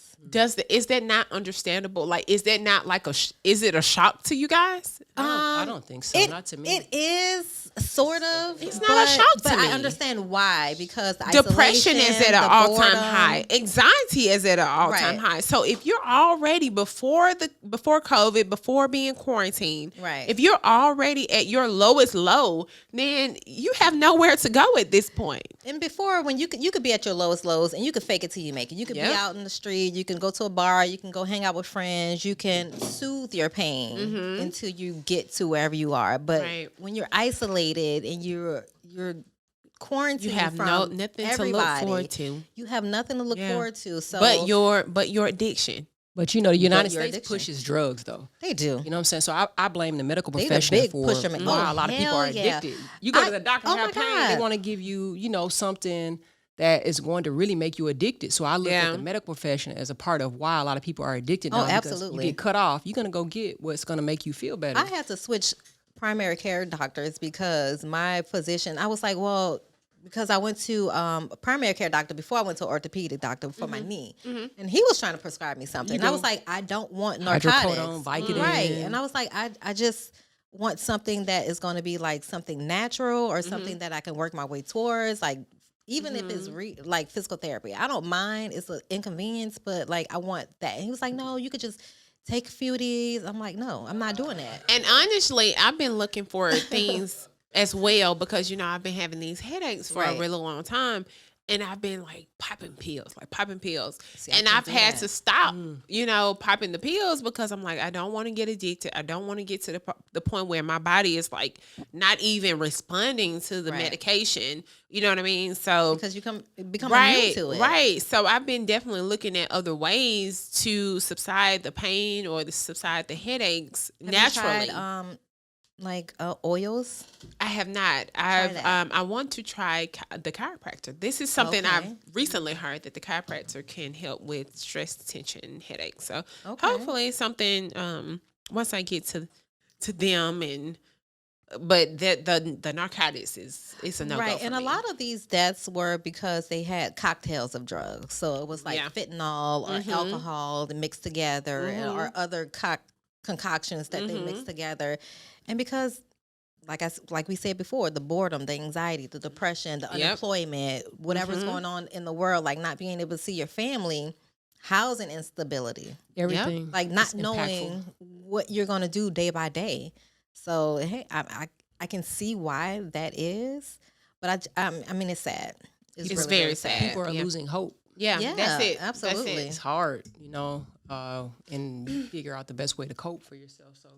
Is that not understandable? Like, is that not like is it a shock to you guys? I don't think so. Not to me. It is sort of. It's not a shock to but me. I understand why, because the Depression is isolation, at an the all-time boredom. high. Anxiety is at an all-time Right. high. So if you're already before COVID, before being quarantined, Right. if you're already at your lowest low, then you have nowhere to go at this point. And before, when you could be at your lowest lows and you could fake it till you make it. You could be Yep. out in the street. You can go to a bar. You can go hang out with friends. You can soothe your pain until you get to wherever you are. But Right. when you're isolated and you're quarantined, You have from nothing everybody, to look forward to. You have nothing to look Yeah. forward to. So, But your addiction. But the United your States addiction. pushes drugs, though. they do. You know what I'm saying? So I blame the medical They the profession big for pusher, man. why Oh, a lot of people hell are yeah. addicted. You go to the doctor and oh have my pain, God. they want to give you, something that is going to really make you addicted. So I look Yeah. at the medical profession as a part of why a lot of people are addicted now. Oh, because absolutely. You get cut off, you're going to go get what's going to make you feel better. I had to switch primary care doctors because my physician, I was like, well, because I went to a primary care doctor before I went to an orthopedic doctor for my knee, and he was trying to prescribe me something. And I was like, I don't want narcotics, Hydrocodone, Vicodin. right? And I was like, I just want something that is going to be like something natural or something that I can work my way towards, like. Even if it's like physical therapy, I don't mind. It's an inconvenience, but like I want that. And he was like, no, you could just take a few of these. I'm like, no, I'm not doing that. And honestly, I've been looking for things as well because, I've been having these headaches for a really long time. And I've been like popping pills. See, and I've had to stop, popping the pills because I'm like, I don't want to get addicted. I don't want to get to the point where my body is like not even responding to the medication. You know what I mean? So because you become immune to it. Right. So I've been definitely looking at other ways to subside the pain or to subside the headaches naturally. You tried, like oils? I have not. I want to try the chiropractor. This is something I've recently heard that the chiropractor can help with stress, tension, headaches. So hopefully something once I get to them but the narcotics is a no-go right. for And me. a lot of these deaths were because they had cocktails of drugs. So it was like fentanyl or alcohol mixed together or other concoctions that they mix together. And because like we said before, the boredom, the anxiety, the depression, the unemployment, whatever's going on in the world, like not being able to see your family, housing instability, Everything. like not knowing what you're going to do day by day. So hey, I can see why that is, but I mean it's sad. It's really, very really sad. People are losing hope. Yeah, that's it. Absolutely. That's It's hard, and you figure out the best way to cope for yourself. So,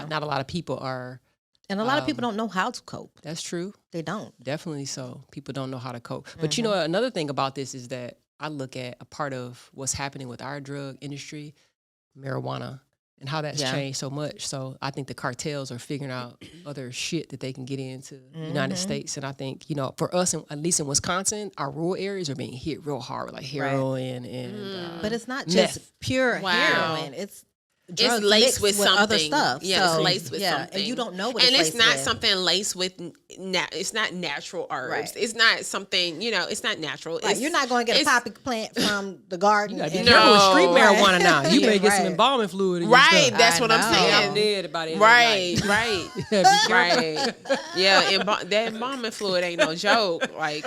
not a lot of people are. And a lot of people don't know how to cope. That's true. They don't. Definitely so. People don't know how to cope. But another thing about this is that I look at a part of what's happening with our drug industry, marijuana, and how that's changed so much. So I think the cartels are figuring out other shit that they can get into the United States. And I think, for us, at least in Wisconsin, our rural areas are being hit real hard with like heroin and But it's not meth. just pure heroin. It's drugs laced mixed with something. other stuff. Yeah, so, it's laced with something. And you don't know what and it's it's laced not with. something laced with. It's not natural herbs. Right. It's not something. It's not natural. Like, you're not going to get a poppy plant from the garden. You gotta be and- careful with street No. marijuana now. You may get some Right. embalming fluid in your Right, stuff. that's I what I'm know. saying. I'm dead about it. Right, Be careful. right. Yeah, that embalming fluid ain't no joke. Like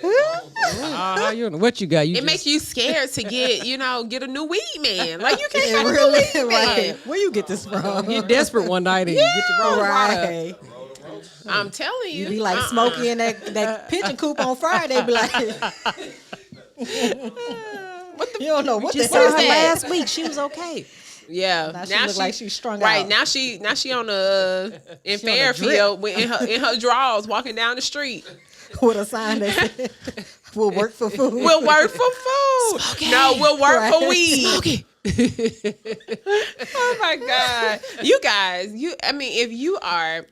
You don't know what you got. You it just, makes you scared to get get a new weed man. Like you can't It have really, a new weed man. right. Where you get this from? get desperate one night and you get the wrong product. Right. I'm telling you, You be like Smokey in that pigeon coop on Friday. Be like, you don't know what the Just hell saw her is that? last week. She was okay. Yeah, Now she look like she's strung right out. now. She on the in She on a Fairfield in her drawers, walking down the street. With a sign that said, "Will work for food." We'll work for food. No, we'll work for weed. Oh my God, you guys! I mean, if you are,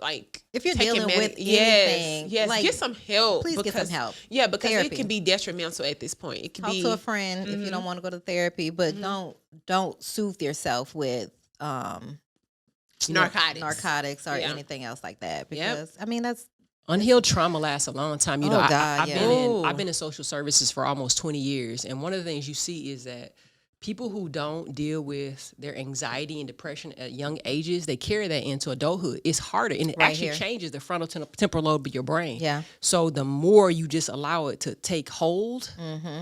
like If you're taking dealing with yes, anything, yes, like, get some help. please get some help. Yeah, because Therapy. it can be detrimental at this point. It can Talk be to a friend if you don't want to go to therapy, but don't soothe yourself with narcotics. or Yeah. anything else like that. Because I mean that's Unhealed trauma lasts a long time. Oh, God, yeah. I've been in social services for almost 20 years. And one of the things you see is that people who don't deal with their anxiety and depression at young ages, they carry that into adulthood. It's harder. And it Right actually here. changes the frontal temporal lobe of your brain. Yeah. So the more you just allow it to take hold,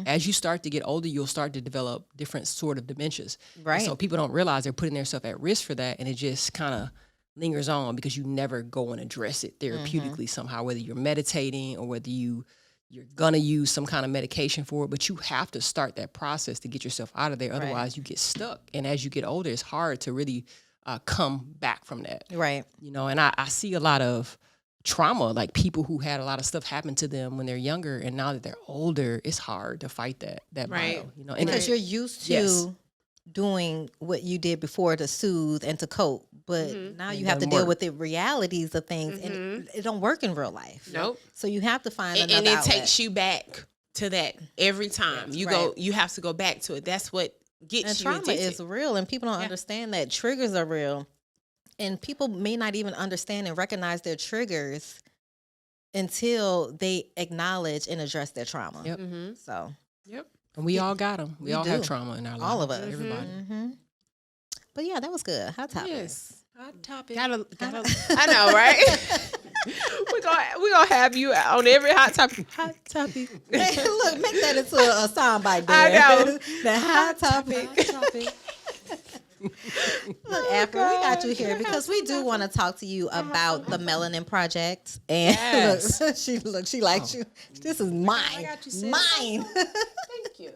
as you start to get older, you'll start to develop different sort of dementias. Right. And so people don't realize they're putting themselves at risk for that. And it just kind of lingers on because you never go and address it therapeutically somehow, whether you're meditating or whether you're gonna use some kind of medication for it, but you have to start that process to get yourself out of there. Otherwise you get stuck. And as you get older, it's hard to really come back from that. right. And I see a lot of trauma, like people who had a lot of stuff happen to them when they're younger, and now that they're older, it's hard to fight that Right. battle. And Because you're used to Yes. doing what you did before to soothe and to cope, but now you have to doesn't deal work. with the realities of things, and it don't work in real life. Nope. So you have to find And another it outlet. takes you back to that every time you go. Right. You have to go back to it. That's what gets And you trauma addicted. is real, and people don't understand that triggers are real, and people may not even understand and recognize their triggers until they acknowledge and address their trauma. Yep. So, Yep. And we all got them. We all do. have trauma in our lives. all of us. Everybody. But yeah, that was good. Hot topic. Yes. Hot topic. Gotta. I know, right? we gonna have you on every hot topic. Hot topic. Look, make that into a soundbite. I know. The hot topic. Look, Afra, we got you here because we do want to talk to you about the Melanin Project. And Yes. she likes you. This is mine. Mine. Thank you.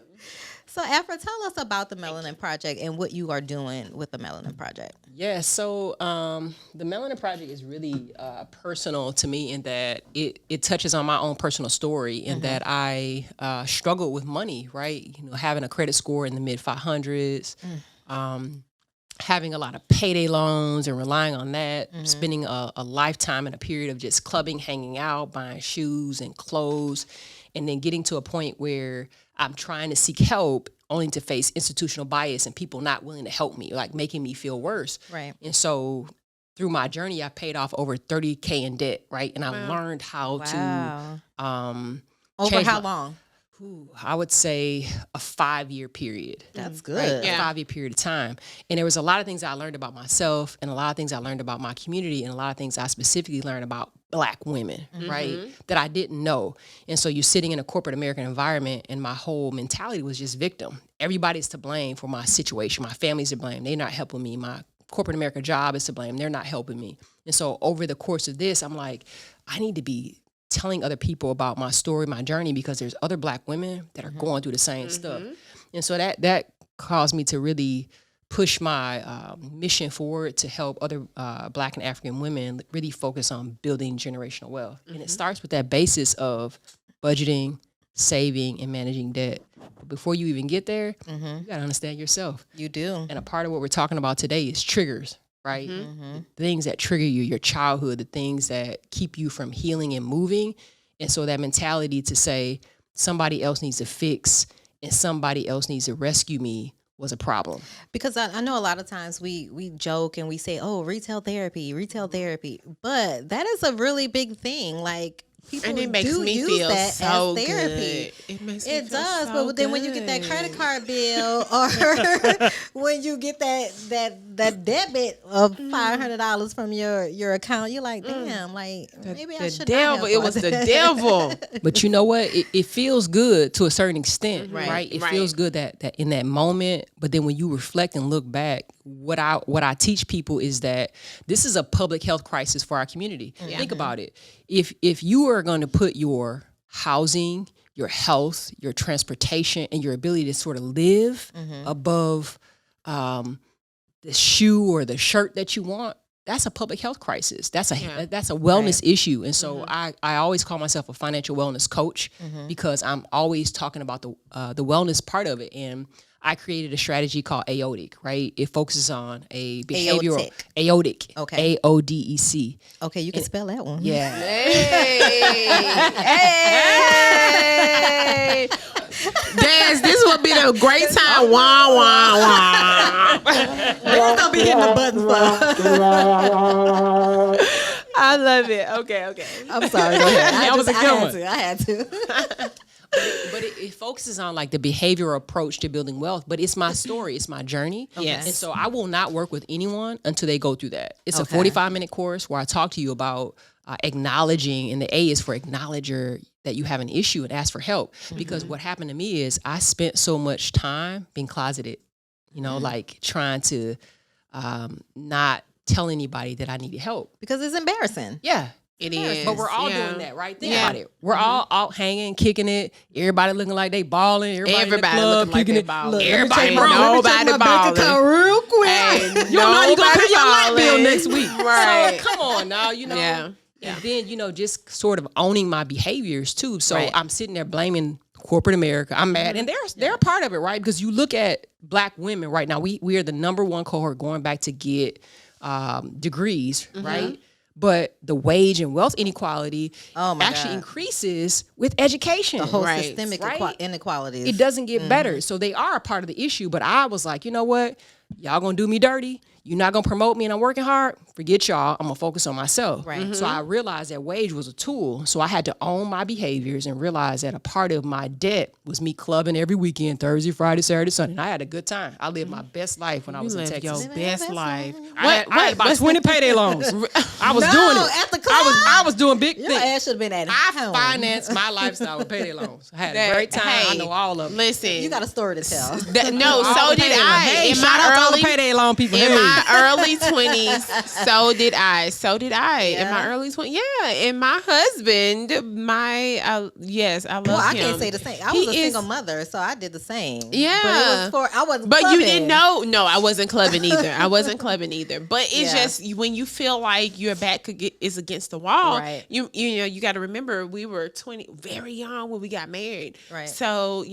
So, Afra, tell us about the Melanin Project and what you are doing with the Melanin Project. Yes. So the Melanin Project is really personal to me in that it touches on my own personal story in that I struggled with money, right? You know, having a credit score in the mid 500s, having a lot of payday loans and relying on that, spending a lifetime in a period of just clubbing, hanging out, buying shoes and clothes, and then getting to a point where I'm trying to seek help only to face institutional bias and people not willing to help me, like making me feel worse. Right. And so through my journey, I paid off over $30K in debt, right? And I learned how to Over change how my- long? I would say a 5-year period. That's Right? good. Yeah. A 5-year period of time. And there was a lot of things I learned about myself and a lot of things I learned about my community and a lot of things I specifically learned about Black women, right? That I didn't know. And so you're sitting in a corporate American environment and my whole mentality was just victim. Everybody's to blame for my situation. My family's to blame. They're not helping me. My corporate America job is to blame. They're not helping me. And so over the course of this, I'm like, I need to be telling other people about my story, my journey, because there's other Black women that are going through the same stuff. And so that caused me to really push my mission forward to help other Black and African women really focus on building generational wealth. And it starts with that basis of budgeting, saving, and managing debt. But before you even get there, you got to understand yourself. You do. And a part of what we're talking about today is triggers, right? The things that trigger you, your childhood, the things that keep you from healing and moving. And so that mentality to say somebody else needs to fix and somebody else needs to rescue me was a problem. Because I know a lot of times we joke and we say, oh, retail therapy. But that is a really big thing. Like, people And it makes do me use feel that so as therapy. good. It makes me It feel does, so but then when you get that good. credit card bill or when you get that debit of $500 from your account, you're like, damn, like maybe I The should. devil, it was the devil. But you know what? It feels good to a certain extent, Right. right? It Right. feels good that in that moment. But then when you reflect and look back, what I teach people is that this is a public health crisis for our community. Think about it. If you are going to put your housing, your health, your transportation, and your ability to sort of live above the shoe or the shirt that you want, that's a public health crisis. That's a wellness issue. And so I always call myself a financial wellness coach because I'm always talking about the wellness part of it. And I created a strategy called AODIC, right? It focuses on a behavioral AODIC. Okay. AODEC. Okay, you can spell that one. Yeah. Hey, Daz, this would be a great time. Wah, wah, wah. We're gonna be hitting the buttons for. I love it. Okay. I'm sorry. Go ahead. That was a good one. I had to. But it focuses on like the behavioral approach to building wealth. But it's my story. It's my journey. Yes. And so I will not work with anyone until they go through that. It's a Okay. 45-minute course where I talk to you about acknowledging, and the A is for acknowledger that you have an issue and ask for help. Because what happened to me is I spent so much time being closeted, like trying to not tell anybody that I needed help. Because it's embarrassing. Yeah. It is. But we're all yeah. doing that, right? Think Yeah. about it. We're all out hanging, kicking it. Everybody looking like they balling. Everybody in the Everybody club, looking like kicking they it. balling. Look, Everybody, let me check my nobody bank account balling. real quick. Hey, You know how you gonna pay your light bill balling. next week. Right. So come on now, Yeah. And then, just sort of owning my behaviors too. So Right. I'm sitting there blaming corporate America. I'm mad. And they're a part of it, right? Because you look at Black women right now, we are the number one cohort going back to get degrees, right? But the wage and wealth inequality Oh my actually God. increases with education. The whole Right. systemic Right. inequalities. It doesn't get better. So they are a part of the issue. But I was like, you know what? Y'all gonna do me dirty. you're not gonna promote me and I'm working hard, forget y'all, I'm gonna focus on myself. Right. So I realized that wage was a tool. So I had to own my behaviors and realize that a part of my debt was me clubbing every weekend, Thursday, Friday, Saturday, Sunday. And I had a good time. I lived my best life when I was in Texas. Your best life. I had about 20 payday loans. I was doing it. At the club. I was doing big Your things. ass should have been at I home. financed my lifestyle with payday loans. I had a great time. I Hey, know all of them. Listen, You got a story to tell. no, All so the did payday loans. I. Hey, In shout out to all the my payday loan people. in Hey. my early 20s, so did I. In my Yeah. early 20s, yeah. And my husband, yes, I love Well, I him. can't say the same. I was a single mother, so I did the same. Yeah. But it was for, I wasn't But clubbing. you didn't know. No, I wasn't clubbing either. I wasn't clubbing either. But it's Yeah. just when you feel like your back is against the wall. Right. You know you got to remember we were 20, very young when we got married. Right. So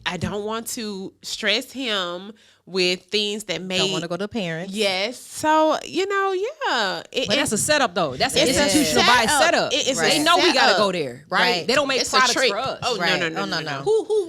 I don't want to stress him with things that may Don't want to go to parents. Yes. So yeah. But that's a setup, though. That's an it's a institutional buy setup. It is a They know we got to setup. go there, right? Right. They don't make It's a products trick. for us. Oh, Right. no.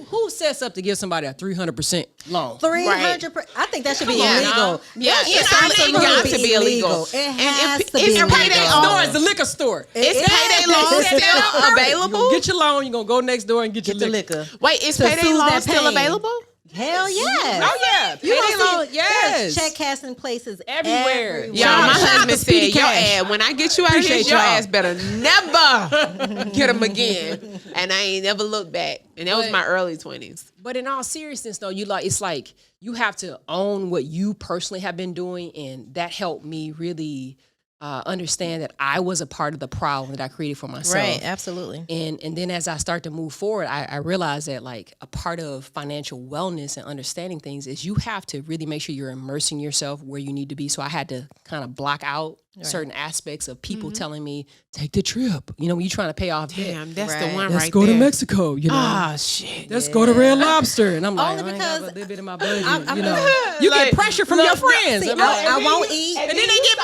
Who sets up to give somebody a 300% loan? 300. I think that should be Come on, illegal. Yeah, That it's should absolutely got to be illegal. It And has if- to if be your payday illegal. Store is the liquor store. Is Yeah. payday loan still You available? get your loan, you're going to go next door and get your Get the liquor. liquor. Wait, is To payday soothe loan that still pain. available? Hell yes. Oh, yeah. You Payday don't loan, see, yes. there's check cashing places Everywhere. Y'all, Shout my out to husband Speedy said your Cash. ass, when I get you out of here, Appreciate your y'all. ass better never get him again. And I ain't never looked back. And that was But- my early 20s. But in all seriousness, though, it's like you have to own what you personally have been doing, and that helped me really understand that I was a part of the problem that I created for myself. Right, absolutely. And then as I start to move forward, I realized that like a part of financial wellness and understanding things is you have to really make sure you're immersing yourself where you need to be. So I had to kind of block out certain aspects of people telling me, take the trip. When you're trying to pay off debt. Damn, that's the Right. one Let's right go there. to Mexico, Ah, shit. Let's go to Red Lobster. And I'm like, Only I ain't got because a little bit in my budget. I'm- You Like, get pressure from your friends. See, I'm like, I won't eat. And then they get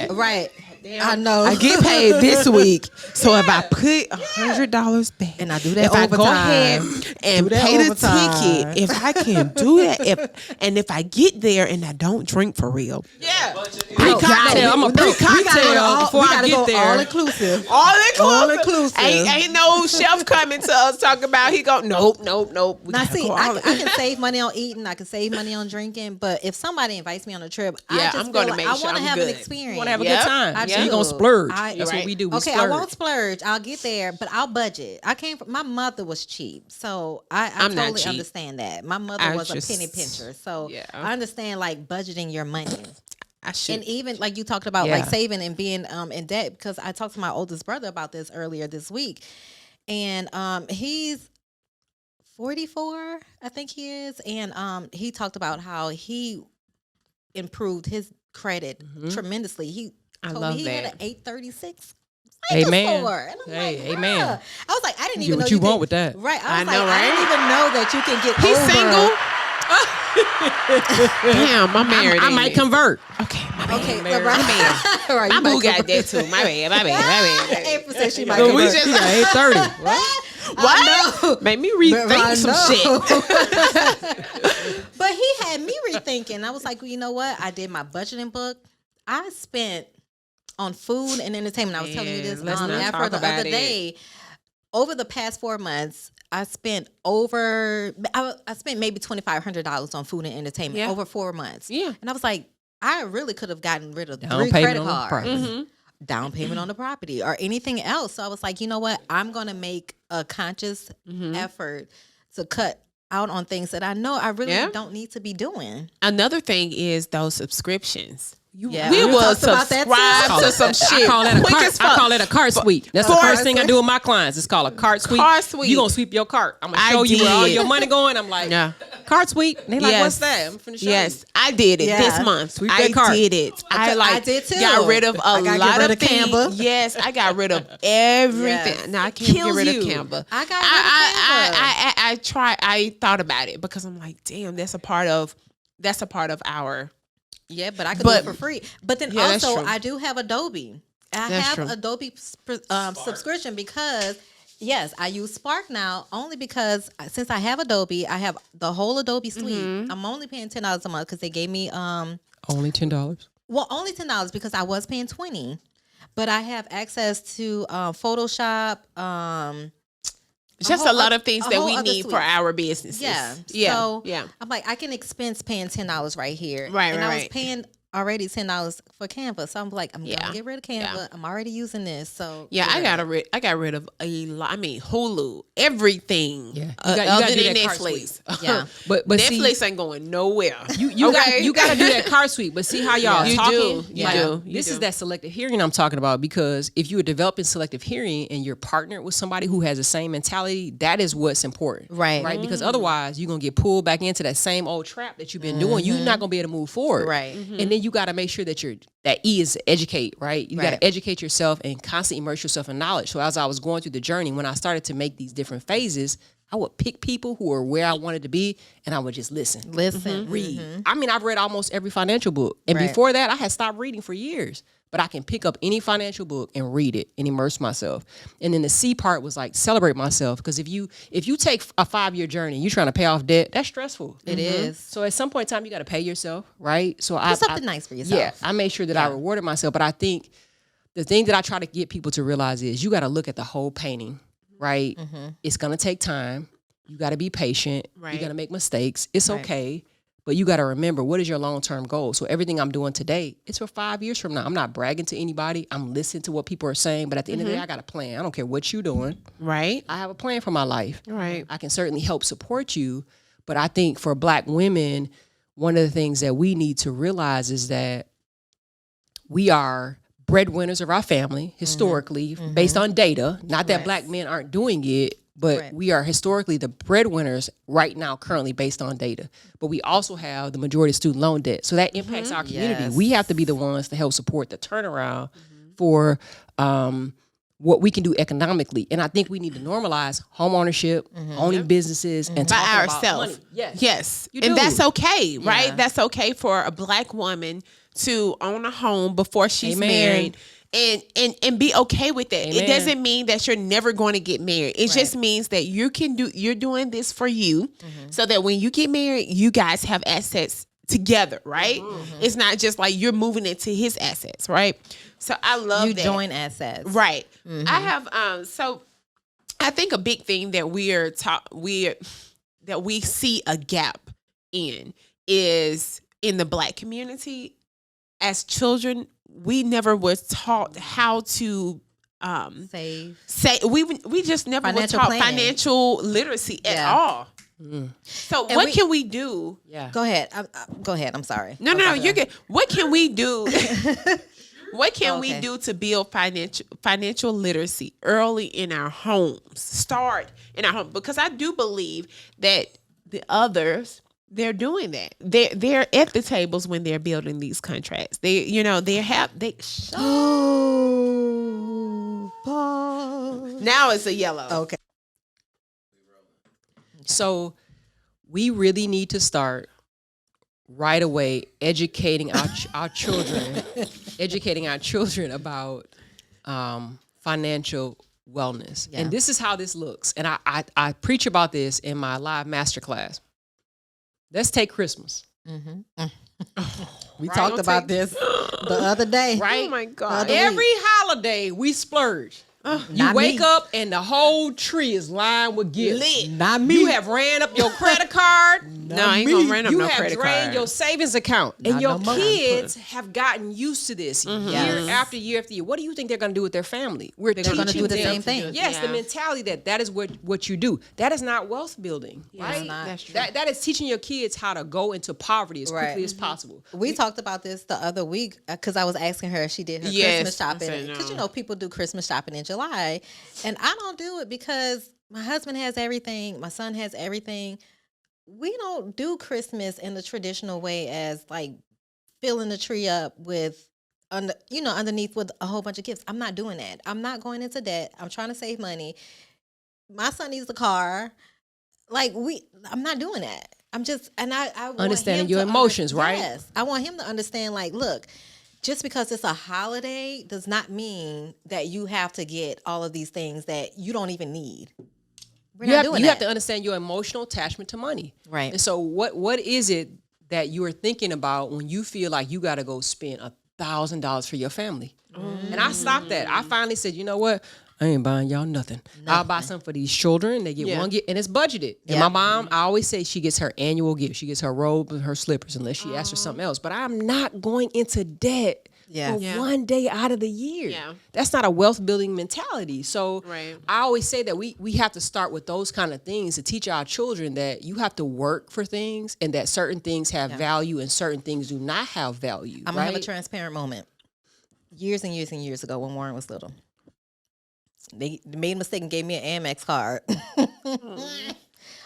mad. Right. I know. I get paid this week. So if I put $100 back, And I do that if I go overtime. ahead and Do that pay the overtime. ticket, if I can do that, if I get there and I don't drink for real, yeah, pre-cocktail. I'm a pre-cocktail before I get there. All inclusive. all inclusive. Ain't no chef coming to us talking about he go nope. We Now, gotta see, go I all- can save money on eating. I can save money on drinking. But if somebody invites me on a trip, Yeah, I just I'm feel gonna like make I sure want to I'm have an good. experience. Want to have a Yep. good time. I So you do. gonna splurge. I- That's Right. what we do. We Okay, splurge. I won't splurge. I'll get there, but I'll budget. My mother was cheap, so I I'm not totally cheap. understand that. My mother I was just- a penny pincher, so yeah. I understand like budgeting your money. I should. And even like you talked about Yeah. like saving and being in debt, because I talked to my oldest brother about this earlier this week, and he's 44, I think he is, and he talked about how he improved his credit tremendously. I Told love me he had that. an 836. Amen. Score. And I'm Hey, like, amen. "Bruh." I was like, I didn't Get even know what you want could- with that. Right. I I was know, like, I didn't right? even know that you can get He's over. single. Damn, I'm married. I ain't might it? convert. Okay, my bad. Okay, married. right. right. My you boo might got convert. that too. My bad. April said she might But we convert. just- He got 830. What? Made me rethink some shit. But he had me rethinking. I was like, well, you know what? I did my budgeting book. I spent on food and entertainment. I was telling you this let's not Afra talk the about other it. day. Over the past 4 months, I spent I spent maybe $2,500 on food and entertainment Yeah. over 4 months. Yeah. And I was like, I really could have gotten rid of Down 3 payment credit on the cards. property. Down payment on the property or anything else. So I was like, you know what? I'm going to make a conscious effort to cut out on things that I know I really Yeah. don't need to be doing. Another thing is those subscriptions. Yeah, We we will talked about that subscribe too. to some shit. I call that a quick cart. as I fuck. call it a cart sweep. That's the For- first thing I do with my clients. It's called a cart sweep. Cart sweep. You gonna sweep your cart? I'm gonna I show you where all did. your money going. I'm like, Yeah. cart sweep. They like, Yes. what's that? I'm finna show Yes, I did it Yeah. this month. Sweep I that cart. did it. I did too. Got rid of I gotta lot get rid of of things. Canva. Yes, I got rid of everything. Yes. No, I can't Kills get rid you. of Canva. I got rid of Canva. I tried. I thought about it because I'm like, damn, that's a part of our. Yeah, but I could But- do it for free. But then Yeah, that's also, true. I do have Adobe. I That's have true. Adobe subscription because Yes, I use Spark now only because since I have Adobe, I have the whole Adobe suite. I'm only paying $10 a month because they gave me Only $10. well, only $10 because I was paying $20, but I have access to Photoshop. Just a lot of things that whole we other need for suite. our businesses. Yeah. So yeah. I'm like, I can expense paying $10 right here. Right, and right, I was right. paying already $10 for Canva. So I'm like, I'm Yeah. gonna get rid of Canva. Yeah. I'm already using this. So Yeah, I get rid of got rid of a lot. I mean, Hulu, everything. Yeah. Other gotta do than that card Netflix. it. Yeah. But Netflix see, ain't going nowhere. you okay? got to do that card sweep. But see how y'all You talking? do. You Like, do. You This do. is that selective hearing I'm talking about, because if you are developing selective hearing and you're partnered with somebody who has the same mentality, that is what's important. Right. Right. Because otherwise you're going to get pulled back into that same old trap that you've been doing. You're not going to be able to move forward. Right. And then you got to make sure that that E is educate, right? You got Right. to educate yourself and constantly immerse yourself in knowledge. So as I was going through the journey, when I started to make these different phases, I would pick people who are where I wanted to be, and I would just listen. Listen. Read. I mean, I've read almost every financial book. And Right. before that, I had stopped reading for years. But I can pick up any financial book and read it and immerse myself. And then the C part was like celebrate myself. Because if you take a 5-year journey, you're trying to pay off debt, that's stressful. It is. So at some point in time, you got to pay yourself, right? So Do something nice for yourself. Yeah, I made sure that I rewarded myself. But I think the thing that I try to get people to realize is you got to look at the whole painting, right? It's going to take time. You got to be patient. Right. You're going to make mistakes. It's Right. okay. But you got to remember, what is your long-term goal? So everything I'm doing today, it's for 5 years from now. I'm not bragging to anybody. I'm listening to what people are saying. But at the end of the day, I got a plan. I don't care what you're doing. Right. I have a plan for my life. Right. I can certainly help support you. But I think for Black women, one of the things that we need to realize is that we are breadwinners of our family historically, based on data. Not that Right. Black men aren't doing it, but Right. we are historically the breadwinners right now, currently based on data. But we also have the majority of student loan debt. So that impacts our community. Yes. We have to be the ones to help support the turnaround for what we can do economically. And I think we need to normalize home ownership, owning businesses, and By talking about ourselves. money. Yes. Yes. You And do. that's okay, right? Yeah. That's okay for a Black woman to own a home before she's Amen. married. And be okay with that. It Amen. doesn't mean that you're never going to get married. It just means that you're doing this for you, so that when you get married, you guys have assets together, right? It's not just like you're moving into his assets, right? So I love You that. join assets. Right. I have so I think a big thing that that we see a gap in is in the Black community. As children, we never was taught how to Save. we just never was Financial taught planning. financial literacy at Yeah. all. So And what we- can we do? Yeah. Go ahead. Go ahead. I'm sorry. No, you're good. What can we do? What can we Okay. do to build financial literacy early in our homes? Start in our home, because I do believe that the others, they're doing that. They're at the tables when they're building these contracts. They now it's a yellow. Okay. So we really need to start right away educating our children, about financial wellness. Yeah. And this is how this looks. And I preach about this in my live masterclass. Let's take Christmas. We Right, talked don't about take- this the other day. Right? Oh my God. Every holiday we splurge. You Not wake me. up and the whole tree is lined with gifts. Lit. Not me. You have ran up your credit card. No, I ain't gonna run up You no have credit drained card. your savings account. And Not your no more. kids have gotten used to this year Yes. after year after year. What do you think they're going to do with their family? We're They're gonna teaching do the them- same thing. Yes, the Yeah. mentality that is what you do. That is not wealth building, right? it's not. That's true. That is teaching your kids how to go into poverty as Right. quickly as possible. We talked about this the other week because I was asking her if she did her Yes, Christmas shopping. I said Because, no. people do Christmas shopping in July. And I don't do it because my husband has everything. My son has everything. We don't do Christmas in the traditional way as like filling the tree up with, underneath with a whole bunch of gifts. I'm not doing that. I'm not going into debt. I'm trying to save money. My son needs a car. I'm not doing that. I'm just, and I want Understanding him your to emotions, right? Yes. I want him to understand, like, look, just because it's a holiday does not mean that you have to get all of these things that you don't even need. We're not doing you that. have to understand your emotional attachment to money. Right. And so what is it that you're thinking about when you feel like you got to go spend $1,000 for your family? And I stopped that. I finally said, you know what? I ain't buying y'all nothing. I'll buy something for these children. They get one gift, and it's budgeted. And my mom, I always say she gets her annual gift. She gets her robe and her slippers unless she asks for something else. But I'm not going into debt for one day out of the year. Yeah. That's not a wealth building mentality. So Right. I always say that we have to start with those kind of things to teach our children that you have to work for things and that certain things have value and certain things do not have value. I'm going to have a transparent moment. Years and years and years ago when Warren was little, they made a mistake and gave me an Amex card.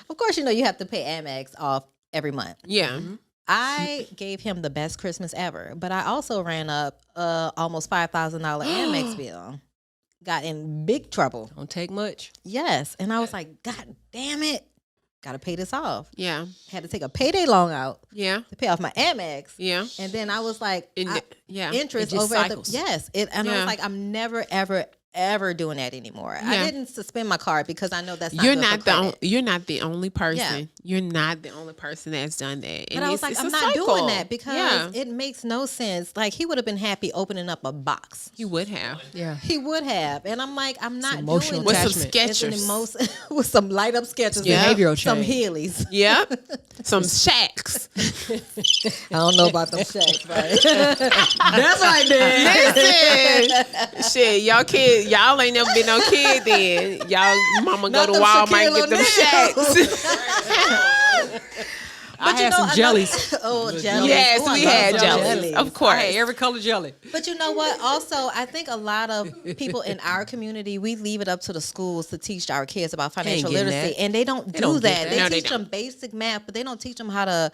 Of course, you have to pay Amex off every month. Yeah. I gave him the best Christmas ever, but I also ran up almost $5,000 Amex bill. Got in big trouble. Don't take much. Yes. And I was like, God damn it. Got to pay this off. Yeah. Had to take a payday loan out Yeah. to pay off my Amex. Yeah. And then I was like, Yeah. interest It just over at the, cycles. yes. And I Yeah. was like, I'm never, ever doing that anymore. I Yeah. didn't suspend my card because I know that's not You're good not for credit. you're not the only person. Yeah. You're not the only person that's done that. But I was like, I'm not doing that because it makes no sense. Like, he would have been happy opening up a box. he would have. Yeah. He would have. And I'm like, I'm not emotional doing With that. some attachment. It's an Skechers. with some light up sketches. Yeah. Behavioral Some change. Heelys. Yep. Some shacks. I don't know about them shacks, right? That's right there. Listen, shit, y'all ain't never been no kid then. Y'all mama Not go to them Walmart and Shaquille get them shacks. I had some jellies. Oh, jellies. Yes, Oh, I we love had some jellies. Of course. I had every color jelly. But you know what? Also, I think a lot of people in our community, we leave it up to the schools to teach our kids about financial getting literacy, that. and they don't do don't get that. that. They No, they teach them basic math, but they don't teach them how to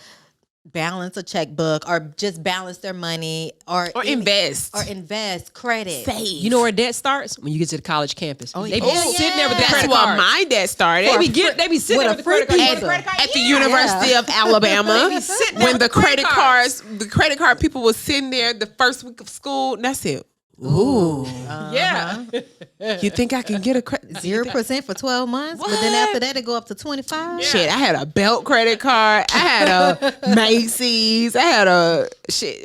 balance a checkbook or just balance their money or invest. or invest, credit. Save. You know where debt starts? When you get to the college campus. They be yeah. sitting there with the That's credit what card. my dad started. They be sitting With there a with the free credit card. pizza. At the University of Alabama, sitting there when with the the credit the credit card people was sitting there the first week of school. That's it. Ooh, Yeah. you think I can get a credit? 0% for 12 months, but then after that it go up to 25. Shit, I had a Belt credit card. I had a Macy's. I had a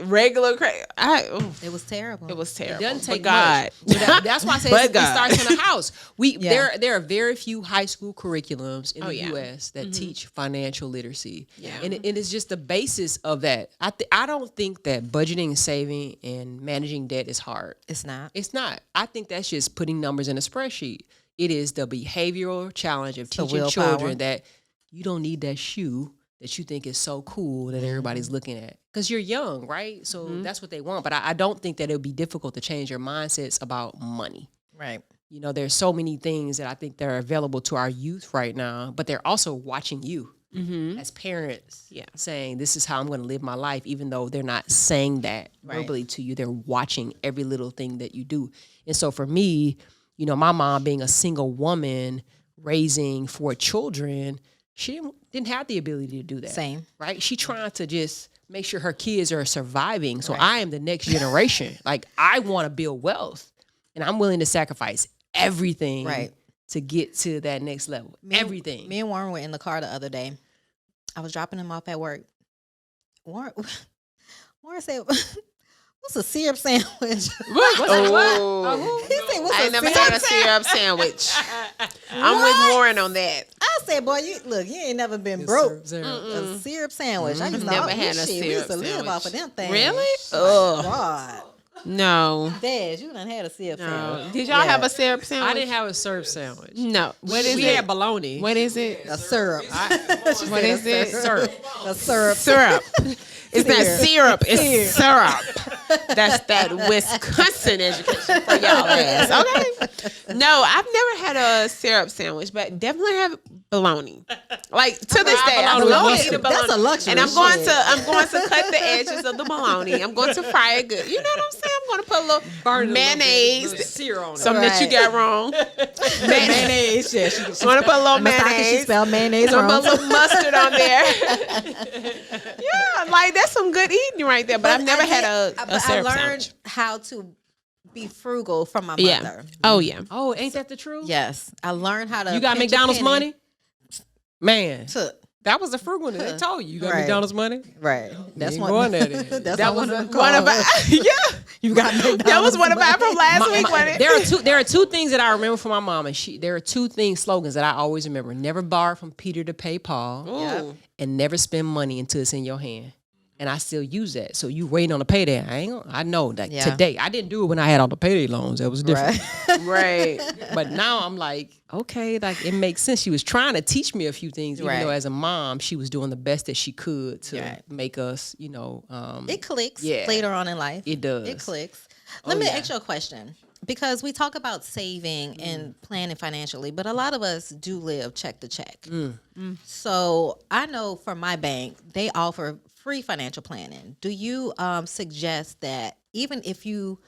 regular credit. It was terrible. It was terrible. Doesn't take But God. much. That's why I say But it God. starts in the house. Yeah. There are very few high school curriculums in the yeah. U.S. that teach financial literacy. Yeah. And it's just the basis of that. I don't think that budgeting, saving, and managing debt is hard. It's not. It's not. I think that's just putting numbers in a spreadsheet. It is the behavioral challenge of teaching willpower. children that you don't need that shoe that you think is so cool that everybody's looking at. Because you're young, right? So that's what they want. But I don't think that it would be difficult to change your mindsets about money. Right. You know, there's so many things that I think that are available to our youth right now, but they're also watching you as parents, saying, this is how I'm going to live my life, even though they're not saying that verbally to you. They're watching every little thing that you do. And so for me, you know, my mom being a single woman, raising 4 children, she didn't have the ability to do that. Same. Right? She trying to just make sure her kids are surviving. So I am the next generation. Like, I want to build wealth, and I'm willing to sacrifice everything to get to that next level. Everything. Me and Warren were in the car the other day. I was dropping him off at work. Warren said, "What's a syrup sandwich?" What? He said, "What's I a ain't never syrup had a syrup sandwich. I'm with Warren on that. I said, "Boy, you ain't never been broke." A syrup sandwich. I used to Never oh, had a shit, we used to syrup live off of sandwich. them things. Really? Oh, God. No. Dad, you done had a syrup sandwich. Did y'all have a syrup sandwich? I didn't have a syrup sandwich. No. What is We it? had bologna. What is it? A syrup. What is it? Syrup. A syrup. Syrup. It's not syrup. It's syrup. That's that Wisconsin education for y'all ass. Okay. No, I've never had a syrup sandwich, but definitely have bologna. Like to this day, I bologna. love eating bologna. That's a luxury And I'm going shit. to cut the edges of the bologna. I'm going to fry it good. You know what I'm saying? I'm want to put a little Burn mayonnaise, sear on it. something that you got wrong. Mayonnaise. Yeah, I want to put a little mayonnaise. She spelled mayonnaise Put a wrong. little mustard on there. Yeah, like that's some good eating right there. But I've never had a But I syrup learned sandwich. how to be frugal from my Yeah. mother. Oh yeah. Oh, ain't that the truth? Yes, I learned how to. You got pinch a McDonald's penny money? Man, to- that was the frugal one. They told you. You got Right. McDonald's money? That's That's one. going there then. That's That one was of them one of calls. yeah. You got McDonald's. That was one of mine from last My- week. my- wasn't it? there are two things that I remember from my mom, and there are two slogans that I always remember: never borrow from Peter to pay Paul, Ooh. and never spend money until it's in your hand. And I still use that. So you waiting on a payday? I know that Yeah. today. I didn't do it when I had all the payday loans. That was different. Right. Right. But now I'm like, okay, like it makes sense. She was trying to teach me a few things, even Right. though as a mom, she was doing the best that she could to Right. make us, It clicks Yeah. later on in life. It does. It clicks. Let me yeah. ask you a question. Because we talk about saving and planning financially, but a lot of us do live check to check. So I know for my bank, they offer free financial planning. Do you suggest that even if you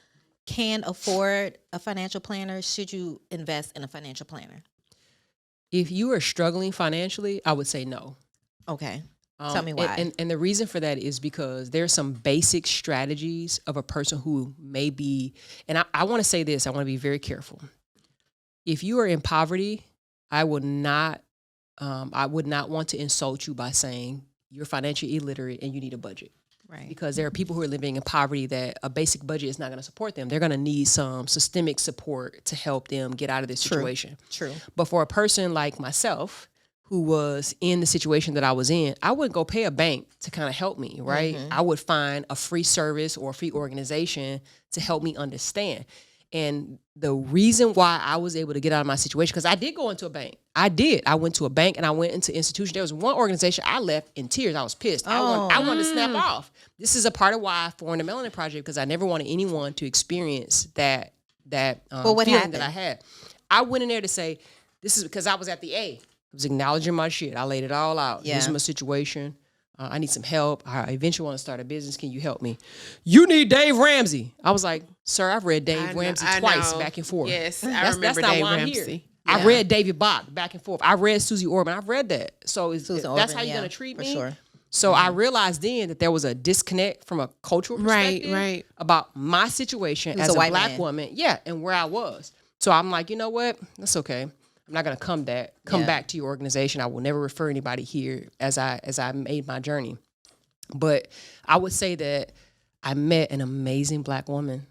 can afford a financial planner, should you invest in a financial planner? If you are struggling financially, I would say no. Okay. Tell me why. And the reason for that is because there's some basic strategies of a person who may be, and I want to say this, I want to be very careful. If you are in poverty, I would not want to insult you by saying you're financially illiterate and you need a budget. Right. Because there are people who are living in poverty that a basic budget is not going to support them. They're going to need some systemic support to help them get out of this situation. True. But for a person like myself, who was in the situation that I was in, I wouldn't go pay a bank to kind of help me, right? I would find a free service or a free organization to help me understand. And the reason why I was able to get out of my situation, because I did go into a bank. I went to a bank and I went into institution. There was one organization I left in tears. I was pissed. I wanted to snap off. This is a part of why I formed the Melanin Project, because I never wanted anyone to experience that what feeling happened? that I had. I went in there to say, this is because I was at the A. I was acknowledging my shit. I laid it all out. Yeah. This is my situation. I need some help. I eventually want to start a business. Can you help me? You need Dave Ramsey. I was like, sir, I've read Dave Ramsey twice back and forth. Yes, I That's remember not Dave why I'm Ramsey. here. Yeah. I read David Bach back and forth. I read Susie Orman. I've read that. So that's Susan how Orman, you're yeah, going to treat for me? sure. So I realized then that there was a disconnect from a cultural perspective right. about my situation was as a a white black man. woman. Yeah, and where I was. So I'm like, you know what? That's okay. I'm not going to come Yeah. back to your organization. I will never refer anybody here as I made my journey. But I would say that I met an amazing black woman,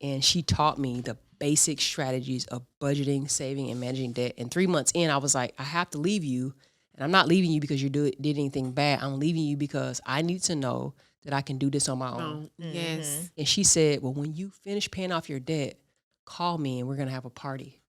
and she taught me the basic strategies of budgeting, saving, and managing debt. And 3 months in, I was like, I have to leave you. And I'm not leaving you because you did anything bad. I'm leaving you because I need to know that I can do this on my own. Yes. And she said, well, when you finish paying off your debt, call me and we're going to have a party.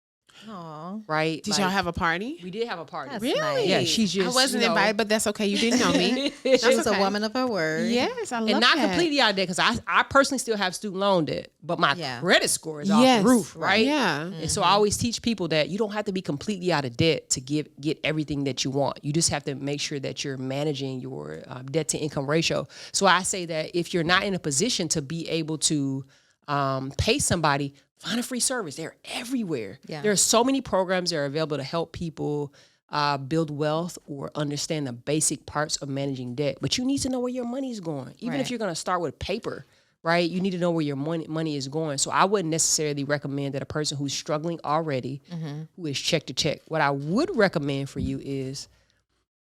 Aw. Right? Did y'all have a party? We did have a party. That's Really? nice. Yeah, she's just, I wasn't you know, invited, but that's okay. You didn't know me. She was okay. a woman of her word. Yes, I love and not that. completely out of debt, because I personally still have student loan debt, but my Yeah. credit score is off Yes. the roof, right? Yeah. And so I always teach people that you don't have to be completely out of debt to get everything that you want. You just have to make sure that you're managing your debt to income ratio. So I say that if you're not in a position to be able to pay somebody, find a free service. They're everywhere. Yeah. There are so many programs that are available to help people build wealth or understand the basic parts of managing debt. But you need to know where your money's going. Even if Right. you're going to start with paper, right? You need to know where your money is going. So I wouldn't necessarily recommend that a person who's struggling already, who is check to check. What I would recommend for you is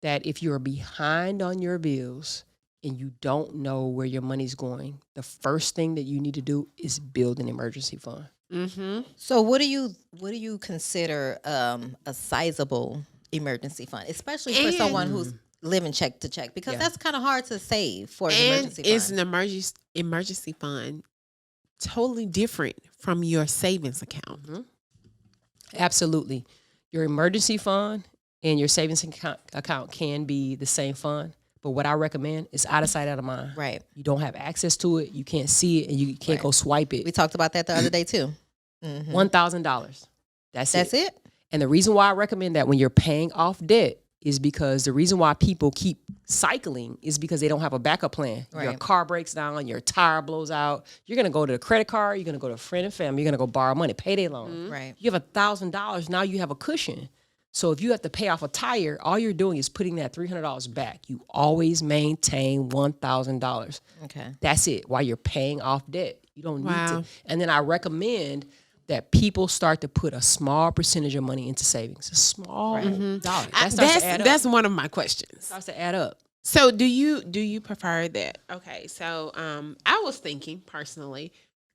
that if you're behind on your bills and you don't know where your money's going, the first thing that you need to do is build an emergency fund. Mm-hmm. So what do you consider a sizable emergency fund, especially for And- someone who's living check to check? Because Yeah. that's kind of hard to save for an And emergency it's fund. an emergency fund totally different from your savings account. Absolutely. Your emergency fund and your savings account can be the same fund. But what I recommend is out of sight, out of mind. Right. You don't have access to it. You can't see it, and you can't Right. go swipe it. We talked about that the other day too. Mhm. $1,000. That's That's it. And the reason why I recommend that when you're paying off debt, is because the reason why people keep cycling is because they don't have a backup plan. Your Right. car breaks down, your tire blows out. You're going to go to the credit card. You're going to go to a friend and family. You're going to go borrow money, payday loan. Right. You have $1,000. Now you have a cushion. So if you have to pay off a tire, all you're doing is putting that $300 back. You always maintain $1,000. Okay. That's it. While you're paying off debt, you don't need Wow. to. And then I recommend that people start to put a small percentage of money into savings. A small dollar. That starts to add up. That's one of my questions. Starts to add up. So do you prefer that? Okay, so I was thinking personally,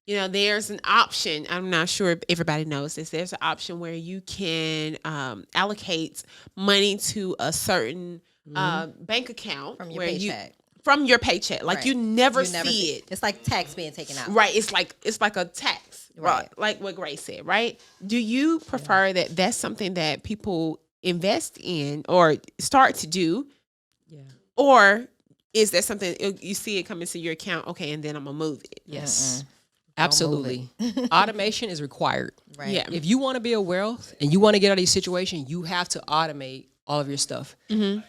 there's an option. I'm not sure if everybody knows this. There's an option where you can allocate money to a certain bank account From your where paycheck. from your paycheck. Like Right. you never You never see it. It's like tax being taken out. Right. It's like a tax. Right. Right. Like what Grace said, right? Do you prefer that that's something that people invest in or start to do? Yeah. Or is that something you see it come into your account, okay, and then I'm gonna move it? Yes. Absolutely. Automation is required. Right. Yeah. If you want to be a wealth and you want to get out of these situations, you have to automate all of your stuff.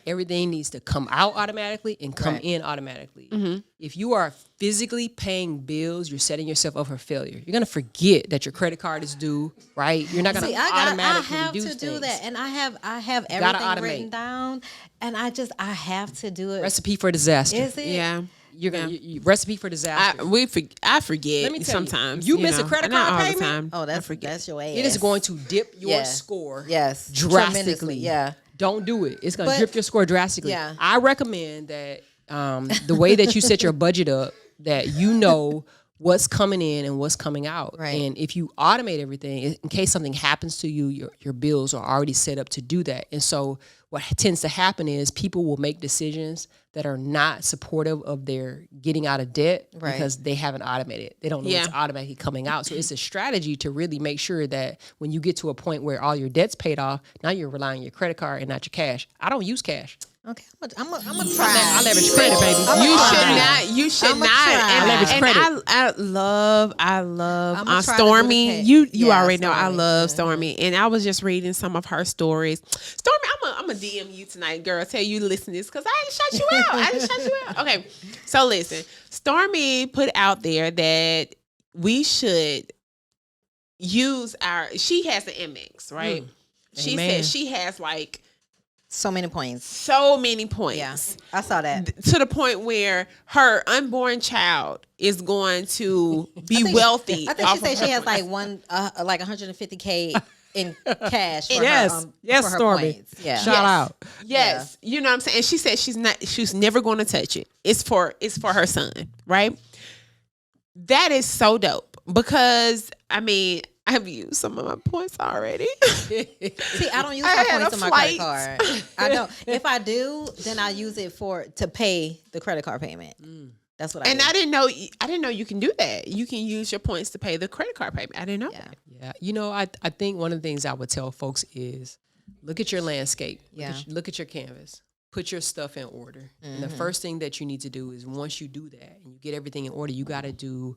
Everything needs to come out automatically and come Right. in automatically. If you are physically paying bills, you're setting yourself up for failure. You're going to forget that your credit card is due, right? You're not going See, to I automatically have do to things. do that, and I have Gotta everything written automate. down, and I have to do it. Recipe for disaster. Is it? Yeah. You're gonna recipe for disaster. I forget Let me tell you, sometimes. you miss a credit not card all payment? the time. Oh, I that's forget. your ass. It is going to dip your Yeah. score. Yes, Drastically. tremendously, yeah. Don't do it. It's going But- to drip your score drastically. Yeah. I recommend that the way that you set your budget up, that you know what's coming in and what's coming out. Right. And if you automate everything, in case something happens to you, your bills are already set up to do that. And so what tends to happen is people will make decisions that are not supportive of their getting out of debt Right. because they haven't automated. They don't know Yeah. it's automatically coming out. So it's a strategy to really make sure that when you get to a point where all your debt's paid off, now you're relying on your credit card and not your cash. I don't use cash. Okay, I'm gonna try. I leverage credit, baby. You should I'ma not. try. And, Leverage and credit. I love I'ma try to do Stormy. the You yeah, already know I Stormy. love Stormy, and I was just reading some of her stories. Stormy, I'm a DM you tonight, girl. Tell you to listen to this because I didn't shut you out. I didn't shut you out. Okay, so listen. Stormy put out there that we should use she has the MX, right? She Amen. said she has like So many points. so many points. Yeah, I saw that. To the point where her unborn child is going to be think- wealthy. I think she off said of she her has like points. like 150K in cash. For Yes. her, Yes, for her Stormy. points. Yeah. Shout out. Yes, you know what I'm saying. And she said she's never going to touch it. It's for her son, right? That is so dope because I mean I've used some of my points already. See, I don't use I my had points a on my credit flight. card. I don't. If I do, then I use it to pay the credit card payment. That's what I And do. I didn't know you can do that. You can use your points to pay the credit card payment. I didn't know that. Yeah. You know, I think one of the things I would tell folks is look at your landscape. Yeah. Look at your canvas. Put your stuff in order. And the first thing that you need to do is once you do that and you get everything in order, you got to do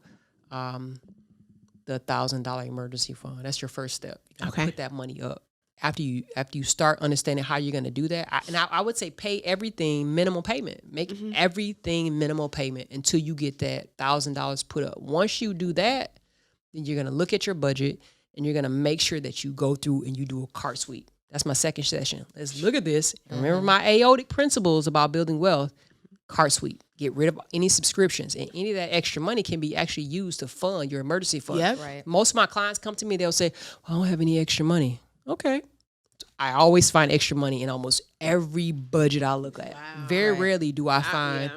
the $1,000 emergency fund. That's your first step. You gotta Okay. put that money up. After you start understanding how you're going to do that, I would say pay everything minimal payment. Make everything minimal payment until you get that $1,000 put up. Once you do that, then you're going to look at your budget and you're going to make sure that you go through and you do a cart sweep. That's my second session. Let's look at this. Remember my aortic principles about building wealth. Cart sweep. Get rid of any subscriptions, and any of that extra money can be actually used to fund your emergency fund. Yep. Right. Most of my clients come to me, they'll say, I don't have any extra money. Okay. I always find extra money in almost every budget I look at. Very rarely do I find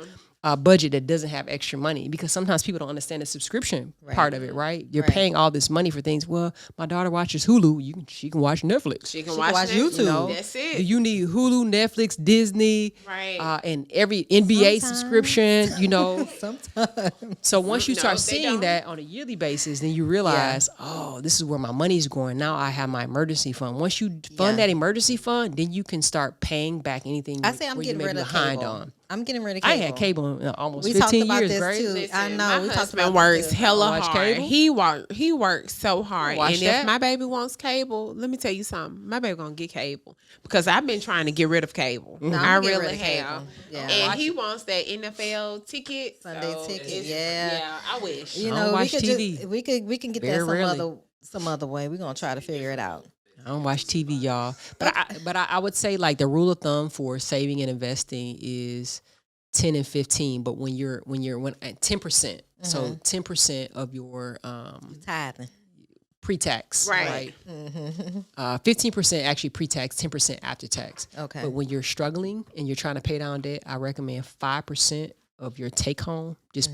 a budget that doesn't have extra money because sometimes people don't understand the subscription part of it, right? You're paying all this money for things. Well, my daughter watches Hulu. She can watch Netflix. She can watch watch YouTube. You know? That's it. You need Hulu, Netflix, Disney, Right. and every NBA Sometimes. subscription, you know. Sometimes. So once you No, start they seeing don't. that on a yearly basis, then you realize, oh, this is where my money's going. Now I have my emergency fund. Once you fund Yeah. that emergency fund, then you can start paying back anything I say I'm where you getting may rid be of behind cable. on. I'm getting rid of I cable. had cable in almost We talked 15 about years, this Grace. too. I know. My We talked husband about works this too. hella Watch hard. cable? He works so hard. Watch And that. if my baby wants cable, let me tell you something. My baby gonna get cable because I've been trying to get rid of cable. No, I I'm gonna get rid really of have. cable. Yeah. And he wants that NFL ticket. Sunday so ticket, it's- yeah. I wish. You I know, don't we watch could TV. just we can get Very that rarely. some other way. We're gonna try to figure it out. I don't watch TV, y'all. But I would say like the rule of thumb for saving and investing is 10 and 15. But when at 10%, so 10% of your Tithing. pre-tax, Right. 15% actually pre-tax, 10% after tax. Okay. But when you're struggling and you're trying to pay down debt, I recommend 5% of your take home just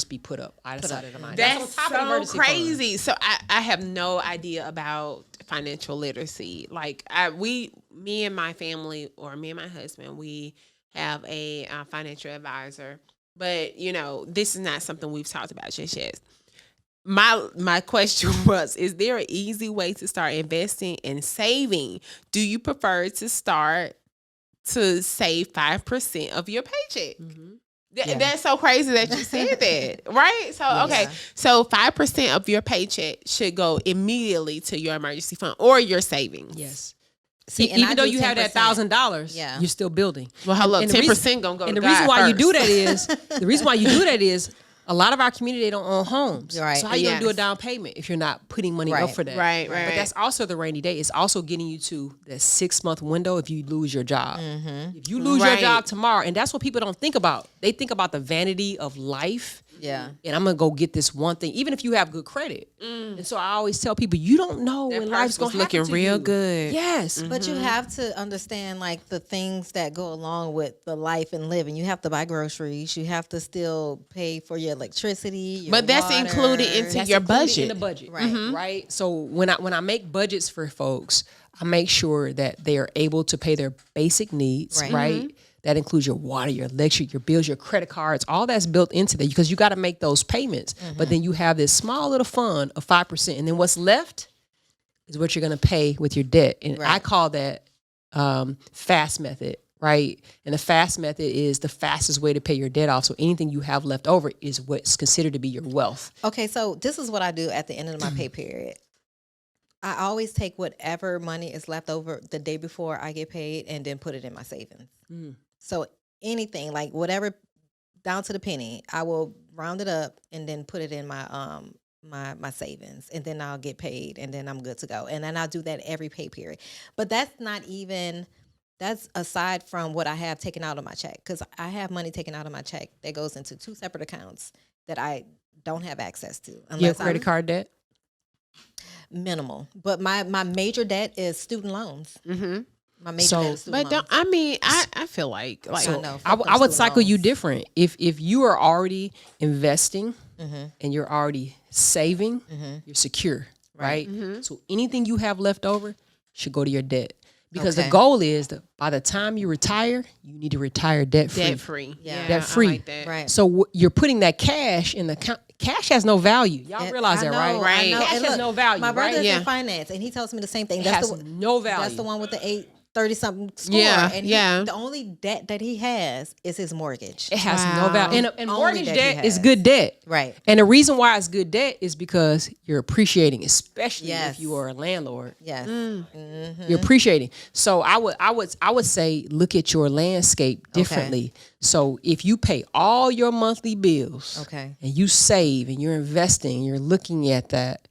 be put up either side of the line. That's on top of the so emergency fund. crazy. So I have no idea about financial literacy. Like me and my family, or me and my husband, we have a financial advisor. But this is not something we've talked about just yet. My question was: is there an easy way to start investing and saving? Do you prefer to start to save 5% of your paycheck? That's so crazy that you said that, right? So, okay. So 5% of your paycheck should go immediately to your emergency fund or your savings. Yes. See, and I Even though do you have that 10%. $1,000, Yeah. you're still building. Well, hello, And the 10% gonna go And to the reason God why you do first. that is a lot of our community, they don't own homes. Right. So how you gonna do a Yes. down payment if you're not putting money Right. up for that? Right. But that's also the rainy day. It's also getting you to that 6-month window if you lose your job. If you lose your Right. job tomorrow, and that's what people don't think about. They think about the vanity of life. Yeah. And I'm gonna go get this one thing, even if you have good credit. And so I always tell people, you don't know when life's gonna happen looking to real you. good. Yes. But you have to understand like the things that go along with the life and living. You have to buy groceries. You have to still pay for your electricity. Your But that's water. included into That's your included budget. in the budget, Right. Right. So when I make budgets for folks, I make sure that they are able to pay their basic needs, Right. right? That includes your water, your electric, your bills, your credit cards, all that's built into that because you got to make those payments. But then you have this small little fund of 5%, and then what's left is what you're going to pay with your debt, and I call that fast method. Right. And the fast method is the fastest way to pay your debt off. So anything you have left over is what's considered to be your wealth. Okay, so this is what I do at the end of my pay period. I always take whatever money is left over the day before I get paid and then put it in my savings. So anything, like whatever, down to the penny, I will round it up and then put it in my my savings, and then I'll get paid, and then I'm good to go. And then I'll do that every pay period. But that's aside from what I have taken out of my check, because I have money taken out of my check that goes into 2 separate accounts that I don't have access to. Your credit card debt? Minimal. But my major debt is student loans. My major So- debt is student But loans. I feel like I know. I Fuck them would student cycle you loans. different. If you are already investing and you're already saving, you're secure, right? So anything you have left over should go to your debt. Because Okay. the goal is that by the time you retire, you need to retire debt free. debt free. Yeah. Debt free. I like that. Right. So you're putting that cash in the account. Cash has no value. Y'all realize I that, know, right? Right. I know. Cash And has look, no value, My brother's right? Yeah. in finance, and he tells me the same thing. It That's has the no value. That's the one with the 830-something score. Yeah, And yeah. the only debt that he has is his mortgage. It has Wow. no value. And Only mortgage that he debt is has. good debt. Right. And the reason why it's good debt is because you're appreciating, especially Yes. if you are a landlord. Yes. You're appreciating. So I would say look at your landscape differently. So if you pay all your monthly bills, Okay. and you save and you're investing, you're looking at that.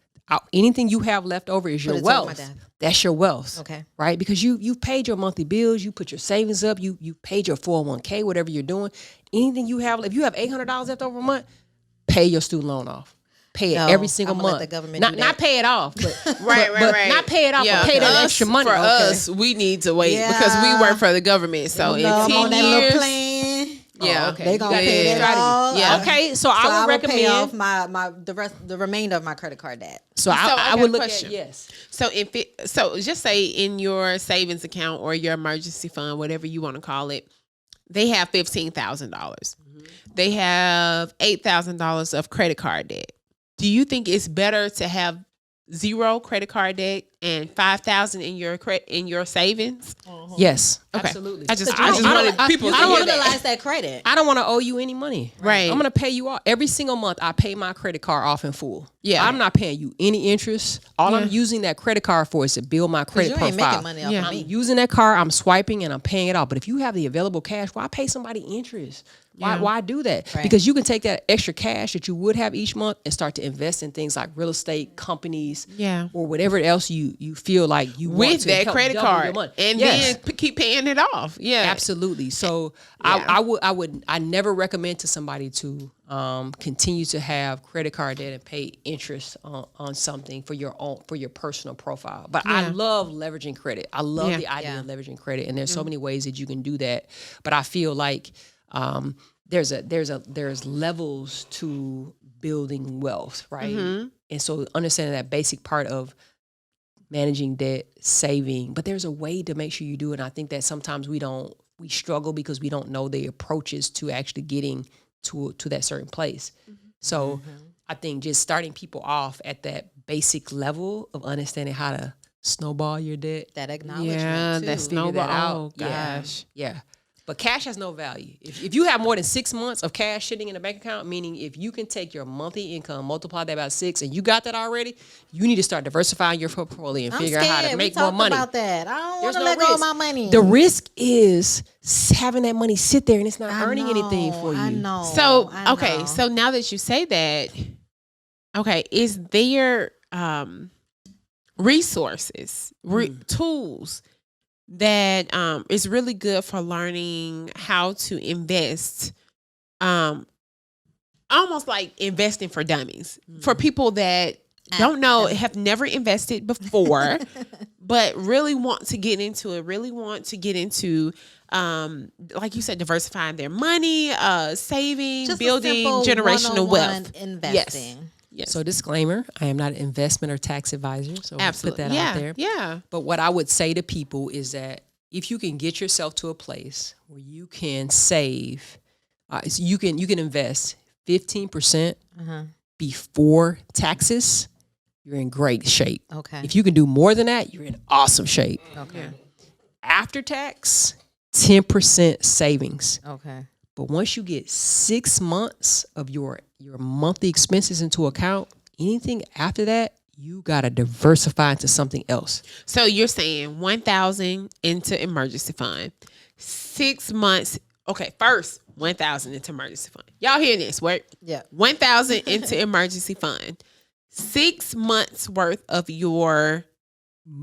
Anything you have left over is your it toward my wealth. debt. That's your wealth. Okay. Right? Because you've paid your monthly bills, you put your savings up, you paid your 401k, whatever you're doing. Anything you have, if you have $800 left over a month, pay your student loan off. Pay it No, every single I'ma let month. the government not do that. not pay it off, but Right, but right. not pay it off, but pay that us- extra money. For Okay. us, we need to wait because we Yeah. work for the government. So in No, I'm 10 on that years, little plan. yeah, okay. They gonna You gotta pay pay that strategy. off. Yeah. Okay, so So I would pay recommend. off my the remainder of my credit card debt. So I I got would a look question. at yes. So just say in your savings account or your emergency fund, whatever you want to call it, they have $15,000. They have $8,000 of credit card debt. Do you think it's better to have zero credit card debt and 5,000 in your savings. Yes, Okay. absolutely. I just wanted people to I hear don't that. utilize that credit. I don't want to owe you any money. Right. I'm going to pay you off. Every single month, I pay my credit card off in full. Yeah. I'm not paying you any interest. All I'm Yeah. using that credit card for is to build my credit You profile. ain't making money off Yeah. of I'm me. using that card, I'm swiping, and I'm paying it off. But if you have the available cash, why pay somebody interest? Why do that? Right. Because you can take that extra cash that you would have each month and start to invest in things like real estate companies, Yeah. or whatever else you feel like you want With to that help credit double your card, money. and Yes. then keep paying it off. Yeah, Absolutely. So Yeah. I never recommend to somebody to continue to have credit card debt and pay interest on something for your personal profile. But I Yeah. love leveraging credit. I love Yeah. the idea Yeah. of leveraging credit, and there's so many ways that you can do that. But I feel like there's levels to building wealth, right? And so understanding that basic part of managing debt, saving, but there's a way to make sure you do it. And I think that sometimes we struggle because we don't know the approaches to actually getting to that certain place. So I think just starting people off at that basic level of understanding how to snowball your debt. That acknowledgement yeah, too. that snowball. that out. Oh Yeah. gosh, Yeah. But cash has no value. If you have more than 6 months of cash sitting in a bank account, meaning if you can take your monthly income, multiply that by 6, and you got that already, you need to start diversifying your portfolio and I'm figure scared. out how to make we more talked money. about that. I don't want There's to no let go of risk. my money. The risk is having that money sit there and it's not I earning anything know, for you. I know. So I okay, know. so now that you say that, okay, is there resources, tools that is really good for learning how to invest, almost like investing for dummies, for people that don't know, have never invested before, but really want to get into it, really want to get into, like you said, diversifying their money, saving, Just a building simple generational 101 wealth. investing. Yes. So disclaimer, I am not an investment or tax advisor. So we'll Absolutely. put that yeah. out there. Yeah. But what I would say to people is that if you can get yourself to a place where you can save, so you can invest 15% before taxes, you're in great shape. Okay. If you can do more than that, you're in awesome shape. Okay. After tax, 10% savings. Okay. But once you get 6 months of your monthly expenses into account, anything after that, you gotta diversify into something else. So you're saying 1,000 into emergency fund, 6 months. Okay, first 1,000 into emergency fund. Y'all hear this? Work. Yeah. 1,000 into emergency fund, 6 months worth of your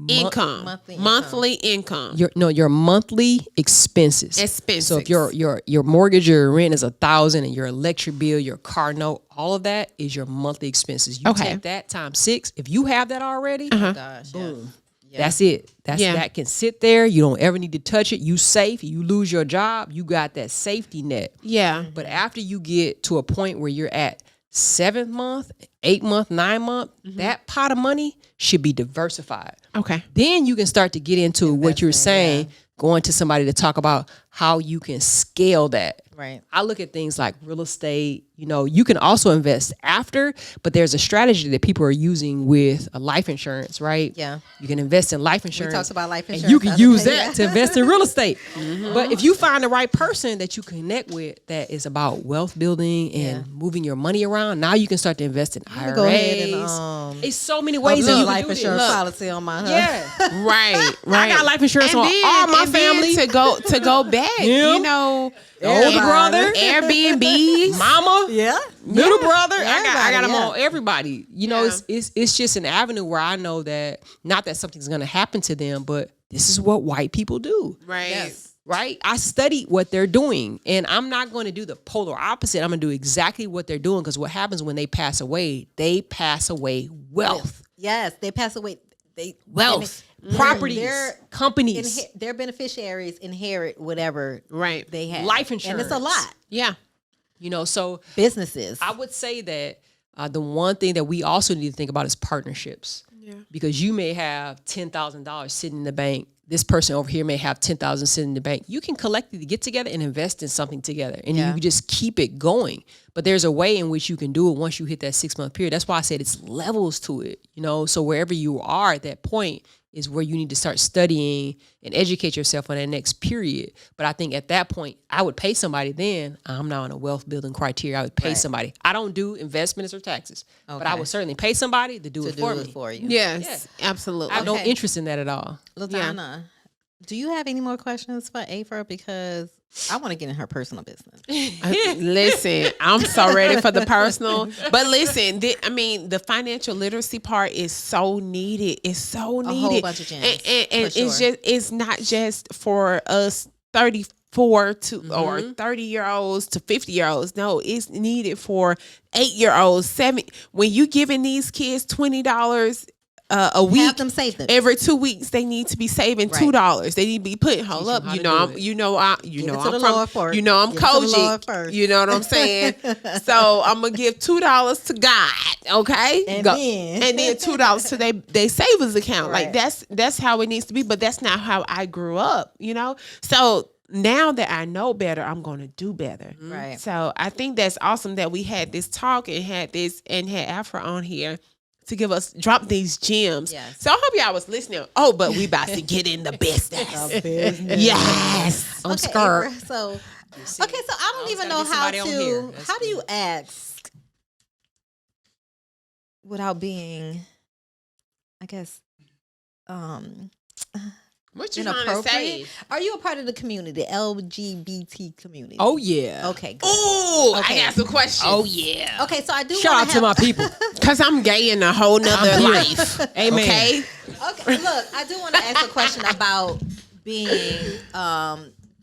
income, monthly income. Your monthly expenses. Expenses. So if your mortgage, your rent is 1,000, and your electric bill, your car note, all of that is your monthly expenses. You Okay. take that times 6. If you have that already, Gosh. boom. Yeah. That's it. Yeah. That can sit there. You don't ever need to touch it. You safe. You lose your job, you got that safety net. Yeah. But after you get to a point where you're at 7th month, 8th month, 9th month, that pot of money should be diversified. Okay. Then you can start to get into what you're Investing, saying, going to somebody to talk about how you can scale that. Right. I look at things like real estate. You can also invest after, but there's a strategy that people are using with a life insurance, right? Yeah. You can invest in life insurance. talked about life And insurance you the can other use day, that yeah. to invest in real estate. But if you find the right person that you connect with that is about wealth building and moving your money around, now you can start to invest in IRAs. Go ahead and It's so many ways that a you can life do insurance this. policy on my Yeah. Right. I got life insurance on all my family. to go back, Him. Older brother, Airbnbs, mama, Yeah. little brother. I got them yeah. on everybody. It's just an avenue where I know that not that something's going to happen to them, but this is what white people do. right? Yes. Right? I studied what they're doing, and I'm not going to do the polar opposite. I'm going to do exactly what they're doing, because what happens when they pass away wealth, Yes. They pass away. wealth, properties, Their companies, their beneficiaries inherit whatever Right. they have. life And it's a insurance. lot. Yeah. So Businesses. I would say that the one thing that we also need to think about is partnerships. Yeah. Because you may have $10,000 sitting in the bank this person over here may have 10,000 sitting in the bank. You can collectively get together and invest in something together, and you can just keep it going. But there's a way in which you can do it once you hit that 6-month period. That's why I said it's levels to it, you know? So wherever you are at that point is where you need to start studying and educate yourself on that next period. But I think at that point, I would pay somebody then. I'm not on a wealth building criteria. I would pay somebody. I don't do investments or taxes, but I would certainly pay somebody to do it for me. Yes, absolutely. I have no interest in that at all. LaDonna, do you have any more questions for Afra? Because I want to get in her personal business. Listen, I'm so ready for the personal. But listen, the financial literacy part is so needed. It's so needed. A whole bunch of gems. And it's not just for us 34 to or 30-year-olds to 50-year-olds. No, it's needed for 8-year-olds, 7. When you giving these kids $20 a week, have them save them. Every 2 weeks they need to be saving $2. They need to be putting hold up. I'm from you know I'm Kojic. You know what I'm saying? So I'm gonna give $2 to God, okay? And then $2 to they savings account. Right. Like that's how it needs to be, but that's not how I grew up, you know? So now that I know better, I'm going to do better. Right. So I think that's awesome that we had this talk and had Afra on here to drop these gems. Yes. So I hope y'all was listening. Oh, but we about to get in the business. Yes. I'm scared. So I don't even know how do you ask without being, I guess, what you trying to say? Are you a part of the community, the LGBT community? Oh, yeah. Okay. Good. Oh, Okay. I got some questions. Oh, yeah. Okay, so I do Shout out to my people. Because I'm gay in a whole nother life. Amen. Okay? Okay, look, I do want to ask a question about being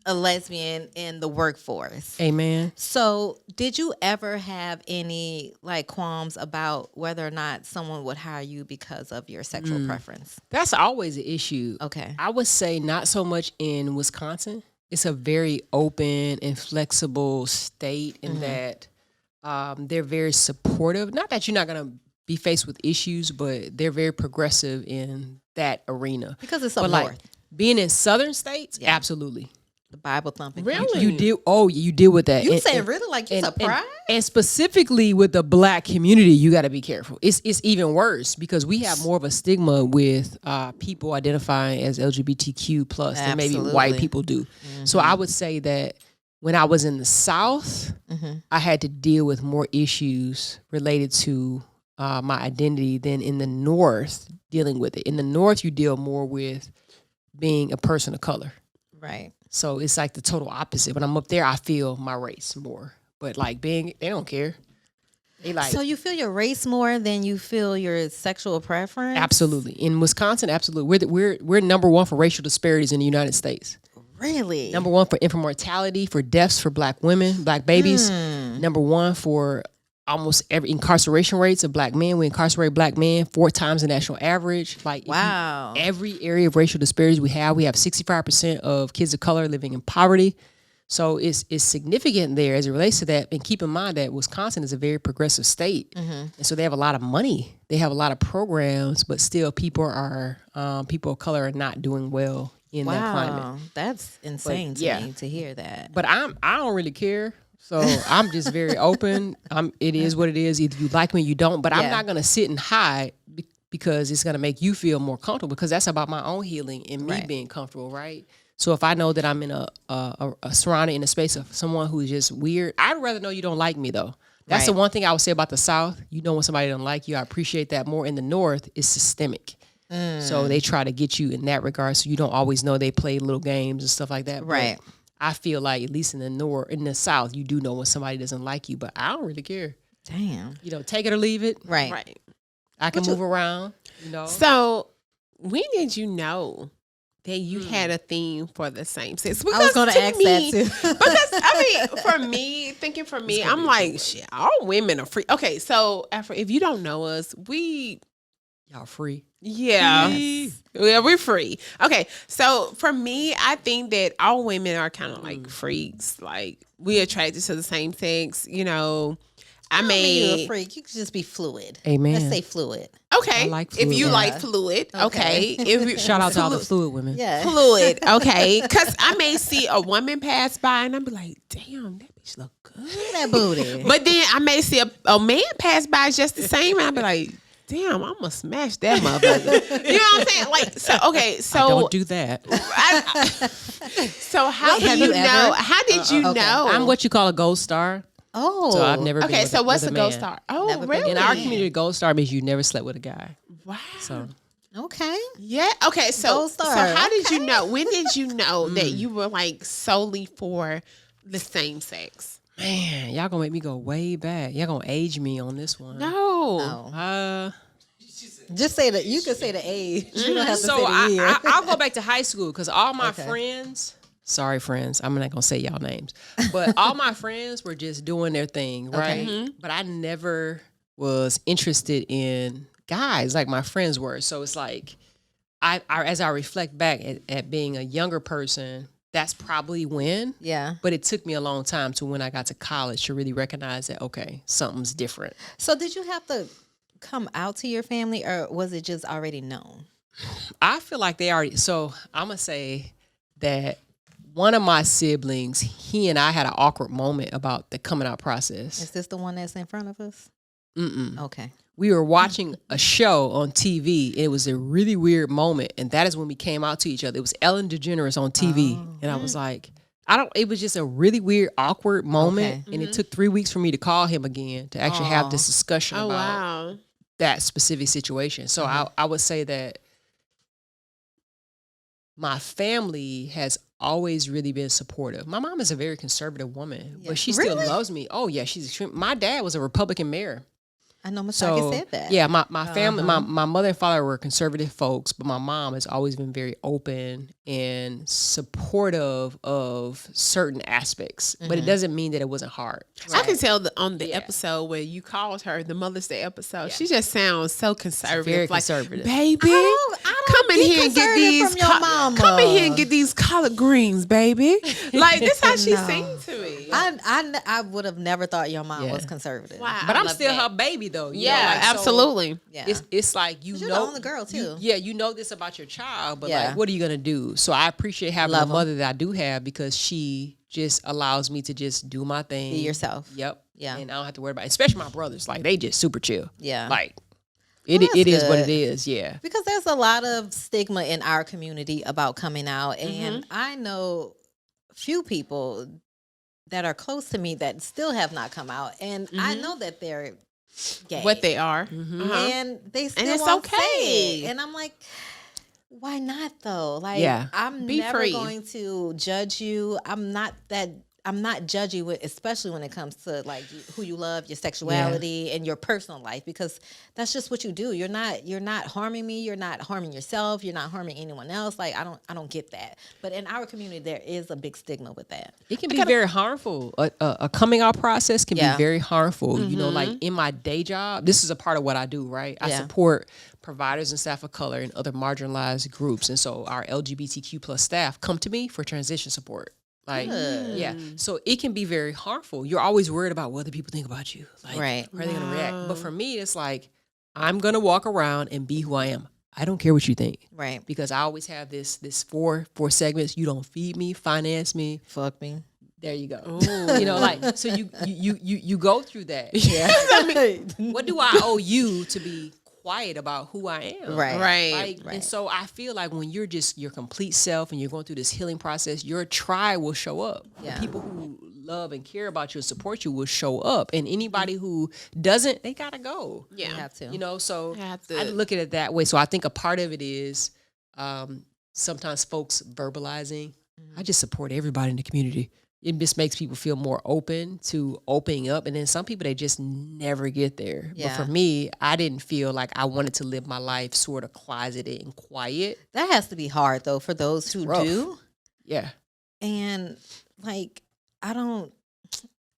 a lesbian in the workforce. Amen. So, did you ever have any qualms about whether or not someone would hire you because of your sexual preference? That's always an issue. Okay. I would say not so much in Wisconsin. It's a very open and flexible state in that they're very supportive. Not that you're not going to be faced with issues, but they're very progressive in that arena. Because it's up but north. Being in southern states, absolutely. The Bible thumping. Really? You deal with that. You saying really like you're surprised? And specifically with the Black community, you got to be careful. It's even worse because we have more of a stigma with people identifying as LGBTQ plus than maybe white people do. So I would say that when I was in the South, I had to deal with more issues related to my identity than in the North dealing with it. In the North, you deal more with being a person of color. Right. So it's like the total opposite. When I'm up there, I feel my race more. But they don't care. They So you feel your race more than you feel your sexual preference? Absolutely. In Wisconsin, absolutely. We're number one for racial disparities in the United States. Really? Number one for infant mortality, for deaths for Black women, Black babies. Number one for almost every incarceration rates of Black men. We incarcerate Black men 4 times the national average. Wow. Every area of racial disparities we have 65% of kids of color living in poverty. So it's significant there as it relates to that. And keep in mind that Wisconsin is a very progressive state. And so they have a lot of money. They have a lot of programs, but still people of color are not doing well in that climate. That's insane to me to hear that. But I don't really care. So I'm just very open. It is what it is. Either you like me or you don't. But I'm not going to sit and hide because it's going to make you feel more comfortable because that's about my own healing and me being comfortable, right? So if I know that I'm in a surrounded in a space of someone who is just weird, I'd rather know you don't like me, though. That's the one thing I would say about the South. You know when somebody doesn't like you, I appreciate that more. In the North, it's systemic. So they try to get you in that regard so you don't always know they play little games and stuff like that. Right. But I feel like at least in the South, you do know when somebody doesn't like you, but I don't really care. Damn. Take it or leave it. Right. I can move around, So when did you know that you had a theme for the same sex? I was going to ask that too. Because for me, I'm like, shit, all women are free. Okay, so if you don't know us, Y'all free. Yeah. Yeah, we're free. Okay. So for me, I think that all women are kind of like freaks. Like we attracted to the same sex, I mean mean, you're a freak. You could just be fluid. Amen. Let's say fluid. Okay. I like if fluid you women. like fluid, okay. If you, Shout out to all the fluid women. Yeah. fluid, okay. Because I may see a woman pass by and I'll be like, damn, that bitch look good. That booty. But then I may see a man pass by just the same, and I'll be like, damn, I'm gonna smash that motherfucker. You know what I'm saying? Like, so okay, so Don't do that. so how Wait, do have you you know? ever? How did you okay. know? I'm what you call a gold star. Oh. So I've never been Okay, with so what's with a man. ghost star? Oh, Never been really? In our community, a gold star means you never slept with a guy. Wow. So Okay. Yeah. Okay. So, Gold so star, how did you okay. know? When did you know that you were like solely for the same sex? man, y'all gonna make me go way back. Y'all gonna age me on this one. No. Oh. Just say that. You can say the age. You don't have to So say the year. I'll go back to high school because all my Okay. friends, sorry friends, I'm not gonna say y'all names, but all my friends were just doing their thing, right? But I never was interested in guys like my friends were. So it's like, I as I reflect back at being a younger person, that's probably when. Yeah. But it took me a long time to when I got to college to really recognize that, okay, something's different. So did you have to come out to your family, or was it just already known? I feel like they already. So I'm gonna say that one of my siblings, he and I had an awkward moment about the coming out process. Is this the one that's in front of us? Okay. We were watching a show on TV. And it was a really weird moment, and that is when we came out to each other. It was Ellen DeGeneres on TV, and I was like, It was just a really weird, awkward moment, Okay. and it took 3 weeks for me to call him again to actually have this discussion Oh about wow. that specific situation. So I would say that my family has always really been supportive. My mom is a very conservative woman, but she still Really? loves me. Oh yeah, she's extreme. My dad was a Republican mayor. I know Miss So said that. yeah, my family, my mother and father were conservative folks, but my mom has always been very open and supportive of certain aspects. But it doesn't mean that it wasn't hard. I can tell on the episode where you called her the Mother's Day episode. She just sounds so conservative. Very like, conservative. baby, I don't come in get here and get conservative these. from your mama. Come in here and get these collard greens, baby. Like this, how she No. sings to me. I would have never thought your mom Yeah. was conservative. Wow, But I I'm love still that. her baby though. you Yeah, know, like, so absolutely. Yeah. It's like you 'Cause you're know the only girl, too. you know this about your child, but Yeah. like, what are you gonna do? So I appreciate having Love a 'em. mother that I do have because she just allows me to just do my thing, Be yourself. Yep. Yeah. And I don't have to worry about it. Especially my brothers, like they just super chill. Yeah. Like Well, that's it is what good. it is. Yeah. Because there's a lot of stigma in our community about coming out. And Mm-hmm. I know few people that are close to me that still have not come out. And I know that they're gay. Mm-hmm. What they are. Mm-hmm. Uh-huh. And they still it's won't okay. say it. And I'm like, why not though? Like, Yeah. I'm Be never free. going to judge you. I'm not judgy with, especially when it comes to like who you love, your sexuality, and your personal life, because that's just what you do. You're not harming me. You're not harming yourself. You're not harming anyone else. Like I don't get that. But in our community, there is a big stigma with that. It can be very harmful. A coming out process can Yeah. be very harmful. You know, like in my day job, this is a part of what I do, right? I Yeah. support providers and staff of color and other marginalized groups. And so our LGBTQ plus staff come to me for transition support. Like, yeah. So it can be very harmful. You're always worried about what other people think about you. Like, Right. how are they going to react? But for me, it's like, I'm going to walk around and be who I am. I don't care what you think. Right. Because I always have this four segments. You don't feed me, finance me. Fuck me. There you go. You know, like, so you go through that. Yeah. What do I owe you to be quiet about who I am? Right. Right. Like, Right. And so I feel like when you're just your complete self and you're going through this healing process, your tribe will show up. Yeah. The people who love and care about you and support you will show up. And anybody who doesn't, they gotta go. Yeah. You have to. You know, so Have to- I look at it that way. So I think a part of it is sometimes folks verbalizing. I just support everybody in the community. It just makes people feel more open to opening up. And then some people, they just never get there. Yeah. But for me, I didn't feel like I wanted to live my life sort of closeted and quiet. That has to be hard though for those who rough. do. Yeah. And like I don't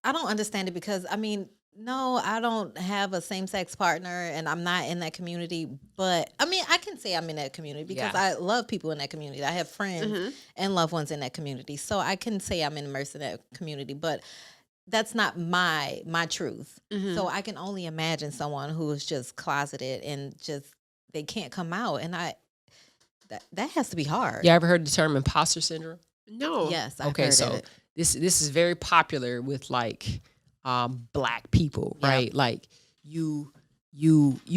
understand it, because I mean, no, I don't have a same-sex partner and I'm not in that community, but I mean, I can say I'm in that community because Yeah. I love people in that community. I have friends and loved ones in that community. So I can say I'm immersed in that community, but that's not my truth. So I can only imagine someone who is just closeted and just they can't come out, and that has to be hard. You ever heard the term imposter syndrome? No. Yes, I've Okay, heard so of it. this is very popular with like Black people, Yeah. right? Like you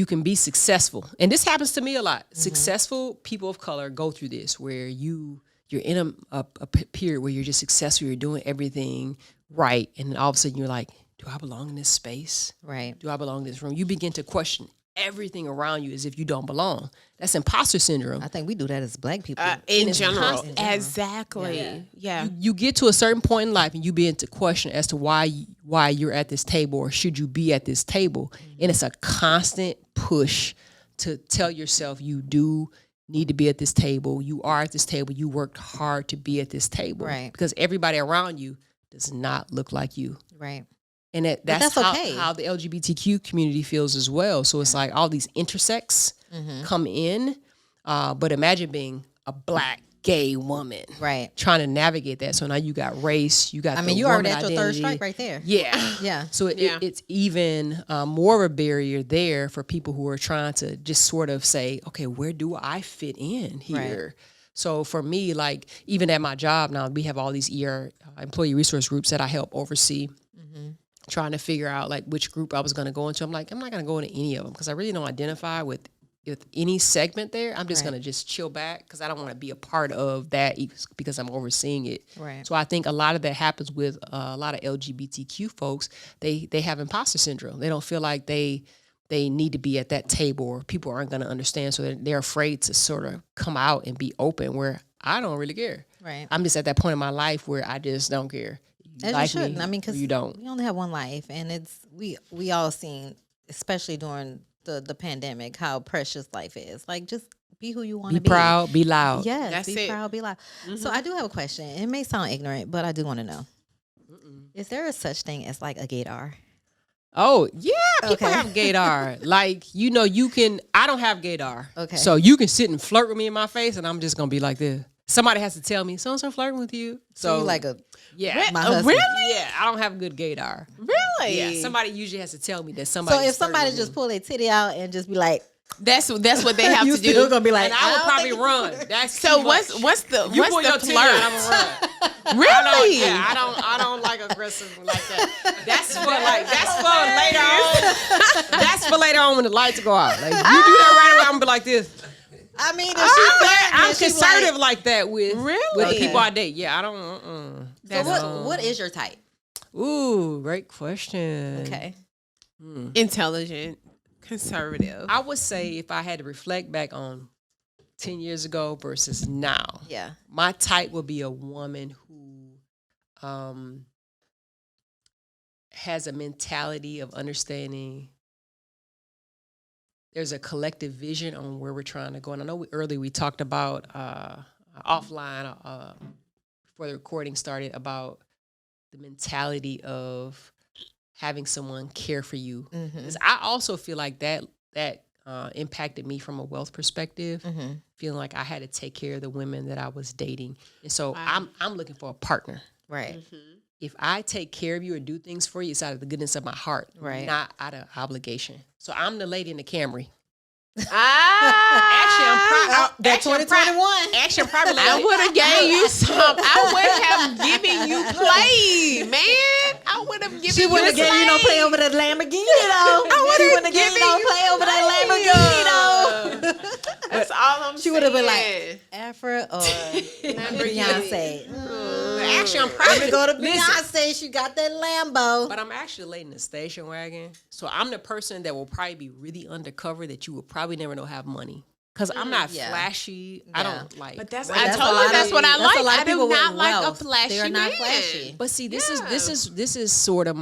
can be successful, and this happens to me a lot. Successful people of color go through this where you're in a period where you're just successful, you're doing everything right, and then all of a sudden you're like, do I belong in this space? Right. Do I belong in this room? You begin to question everything around you as if you don't belong. That's imposter syndrome. I think we do that as Black people. In general. constant. Exactly. Yeah. You get to a certain point in life and you begin to question as to why you're at this table, or should you be at this table. And it's a constant push to tell yourself you do need to be at this table. You are at this table. You worked hard to be at this table. Right. Because everybody around you does not look like you. Right. And that's okay. how the LGBTQ community feels as well. So it's like all these intersex come in. But imagine being a Black gay woman. Right. Trying to navigate that. So now you got race, you got you already at your third strike right there. Yeah. Yeah. So it's even more of a barrier there for people who are trying to just sort of say, okay, where do I fit in here? Right. So for me, like even at my job now, we have all these employee resource groups that I help oversee. Trying to figure out like which group I was going to go into. I'm like, I'm not going to go into any of them because I really don't identify with any segment there. I'm just going to just chill back because I don't want to be a part of that because I'm overseeing it. Right. So I think a lot of that happens with a lot of LGBTQ folks. They have imposter syndrome. They don't feel like they need to be at that table, or people aren't going to understand. So they're afraid to sort of come out and be open, where I don't really care. Right. I'm just at that point in my life where I just don't care. As like you shouldn't. me, I mean, or because you don't. we only have one life, and it's we all seen, especially during the pandemic, how precious life is. Like, just be who you want to be. Be proud, be loud. Yes, That's be it. proud, be loud. So I do have a question. It may sound ignorant, but I do want to know: is there a such thing as like a gaydar? Oh, yeah, people Okay. have gaydar. Like, you can, I don't have gaydar. Okay. So you can sit and flirt with me in my face and I'm just going to be like this. Somebody has to tell me, so-and-so flirting with you. So you like yeah. my husband. Really? Yeah, I don't have good gaydar. Really? Yeah, somebody usually has to tell me that somebody. So if somebody just pull their titty out and just be like, That's what they have you to do. still gonna be like, and I would don't probably think- run. That's So too what's much. the You what's pull your the titty out, flirt? I'm gonna run. Really? Yeah, I don't like aggressive like that. That's for later on. That's for later on when the lights go out. Like you do that right away, I'm gonna be like this. I mean, if she flirting, I'm then she's conservative like that with Really? the people I date. Yeah, I don't. Like, so what is your type? Ooh, great question. Okay. Intelligent, conservative. I would say if I had to reflect back on 10 years ago versus now, Yeah. my type would be a woman who has a mentality of understanding there's a collective vision on where we're trying to go. And I know earlier we talked about offline before the recording started about the mentality of having someone care for you. 'Cause I also feel like that impacted me from a wealth perspective, feeling like I had to take care of the women that I was dating. And so I'm looking for a partner. Right. If I take care of you or do things for you, it's out of the goodness of my heart, Right. not out of obligation. So I'm the lady in the Camry. Actually, That 2021. Actually, I'm probably I would have gave you some. I would have given you play, man. I would have given She you wouldn't have given you no play over that Lamborghini, though. She wouldn't have given you no play over that Lamborghini, though. That's all I'm She saying. would have been like, Afra or Beyonce. Actually, I'm If probably you go to listen, Beyonce, she got that Lambo. but I'm actually late in the station wagon. So I'm the person that will probably be really undercover that you will probably never know have money. Because I'm not yeah. flashy. I Yeah. don't like. But that's Well, I that's a told lot you that's of- what I that's a like. lot of I do people with not like a wealth. flashy They are not man. flashy. But see, this is sort of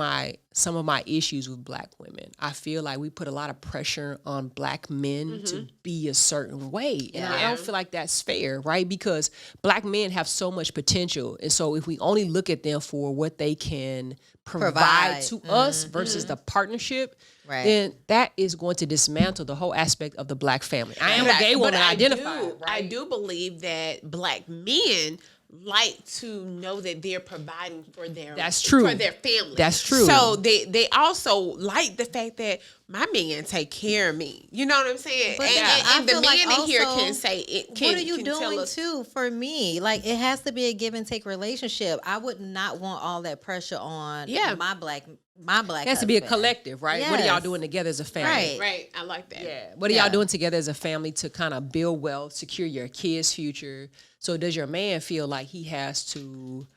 some of my issues with Black women. I feel like we put a lot of pressure on Black men to be a certain way, and I don't feel like that's fair, right? Because Black men have so much potential, and so if we only look at them for what they can provide to us versus the partnership, Right. then that is going to dismantle the whole aspect of the Black family. I am a gay woman, But identified. I do believe that Black men like to know that they're providing for their That's true. for their family. That's true. So they also like the fact that my man take care of me. You know what I'm saying? But And the I feel man like in here also, can say it. Can, what are you can tell doing us, too for me? Like it has to be a give and take relationship. I would not want all that pressure on my black It has to be a husband. collective, right? What are y'all Yes. doing together as a family? Right, I like that. Yeah. What are y'all doing together as a family to kind of build wealth, secure your kids' future? So does your man feel like he has to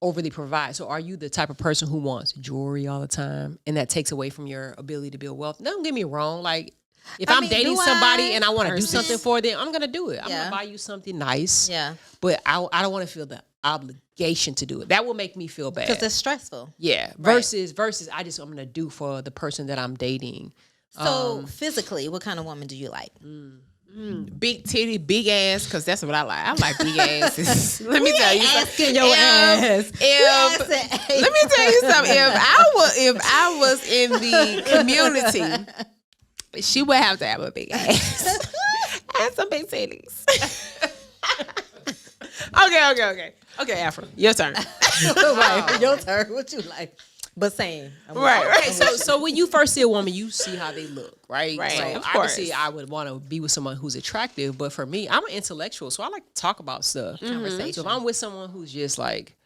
overly provide? So are you the type of person who wants jewelry all the time and that takes away from your ability to build wealth? Don't get me wrong. Like if I'm dating somebody and I want to do something for them, I'm going to do it. I'm going to buy you something nice. Yeah. But I don't want to feel the obligation to do it. That will make me feel bad. Because it's stressful. Yeah. Versus I'm going to do for the person that I'm dating. So physically, what kind of woman do you like? Big titty, big ass, because that's what I like. I like big asses. Let me tell you something. your ass. Let me tell you something. If I was in the community, she would have to have a big ass and some big titties. Okay, Afra, your turn. Right, your turn. What you like? But same. Right. So when you first see a woman, you see how they look, right? Right, So of course. obviously, I would want to be with someone who's attractive, but for me, I'm an intellectual, so I like to talk about stuff. Conversation. So if I'm with someone who's just like,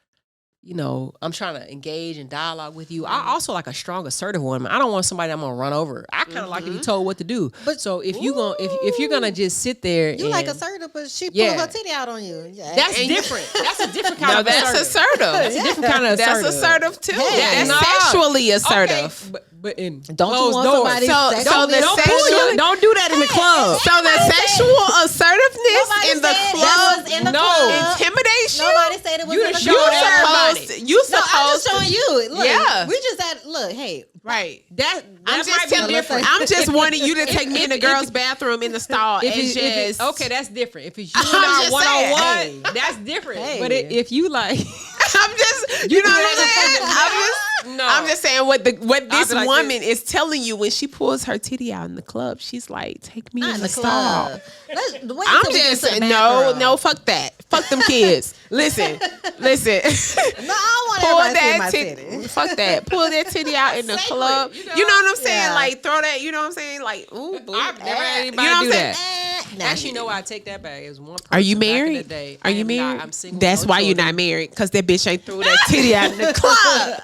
I'm trying to engage and dialogue with you. I also like a strong, assertive woman. I don't want somebody I'm gonna run over. I kind of like to be told what to do. But so if you're gonna just sit there, You like assertive, but she pulled her titty out on you. Yeah. That's different. That's a different kind of that's assertive. That's a different kind of assertive. That's assertive too. Hey. That's sexually assertive. Okay, but in Don't you closed want doors. somebody So sexual? the sexual, Don't do that in the club. so the sexual assertiveness Nobody in the said club, that was in the club. intimidation. Nobody said it was You in the done You showed club. everybody. I'm just showing you. Look, Yeah. we just had hey. Right. That I'm might just be telling different. I'm just wanting you to take me in the If- girls' bathroom in the stall and just okay, that's different. If it's you I'm and I just one on saying. one, that's different. Hey. But if you like, I'm just you know what I'm saying? No. I'm just saying what this be like woman is telling you when she pulls her titty out in the club. She's like, take me Not in in the the stall. club. Wait I'm till we get just to the no, bathroom. fuck that. Fuck them kids. Listen. No, I want Pull everybody to see that my titty. titty. Fuck that. Pull that titty out in the Sacred, club. you You know? know what I'm saying? Yeah. Like throw that. You know what I'm saying? Like ooh, boo. I've never had anybody You know what do I'm saying? that. Nah. Actually, you know why I take that back? It was one person. Are you back in married? the day. Are I you am married? Not. I'm single. That's no why you're children. not married, because that bitch ain't threw that titty out in the club.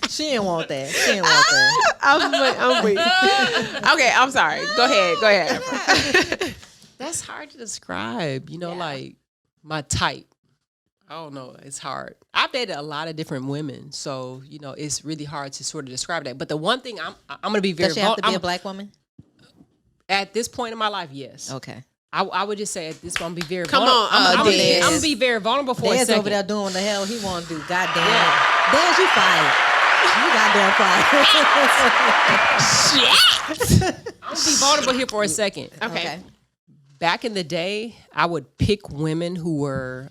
She didn't want that. She didn't want that. I'm weak. Okay, I'm sorry. Go ahead. That's hard to describe. Like my type. I don't know. It's hard. I've dated a lot of different women, so it's really hard to sort of describe that. But the one thing I'm gonna be very Does she have to be a black woman? at this point in my life. Yes. Okay. I would just say at this point, I'm gonna be very Come vulnerable. on, I'm gonna Dez. be very vulnerable for a Dad's second. over there doing the hell he want to do. Goddamn. Dad, you fired. You goddamn fired. I'm gonna be vulnerable here for a second. Okay. Back in the day, I would pick women who were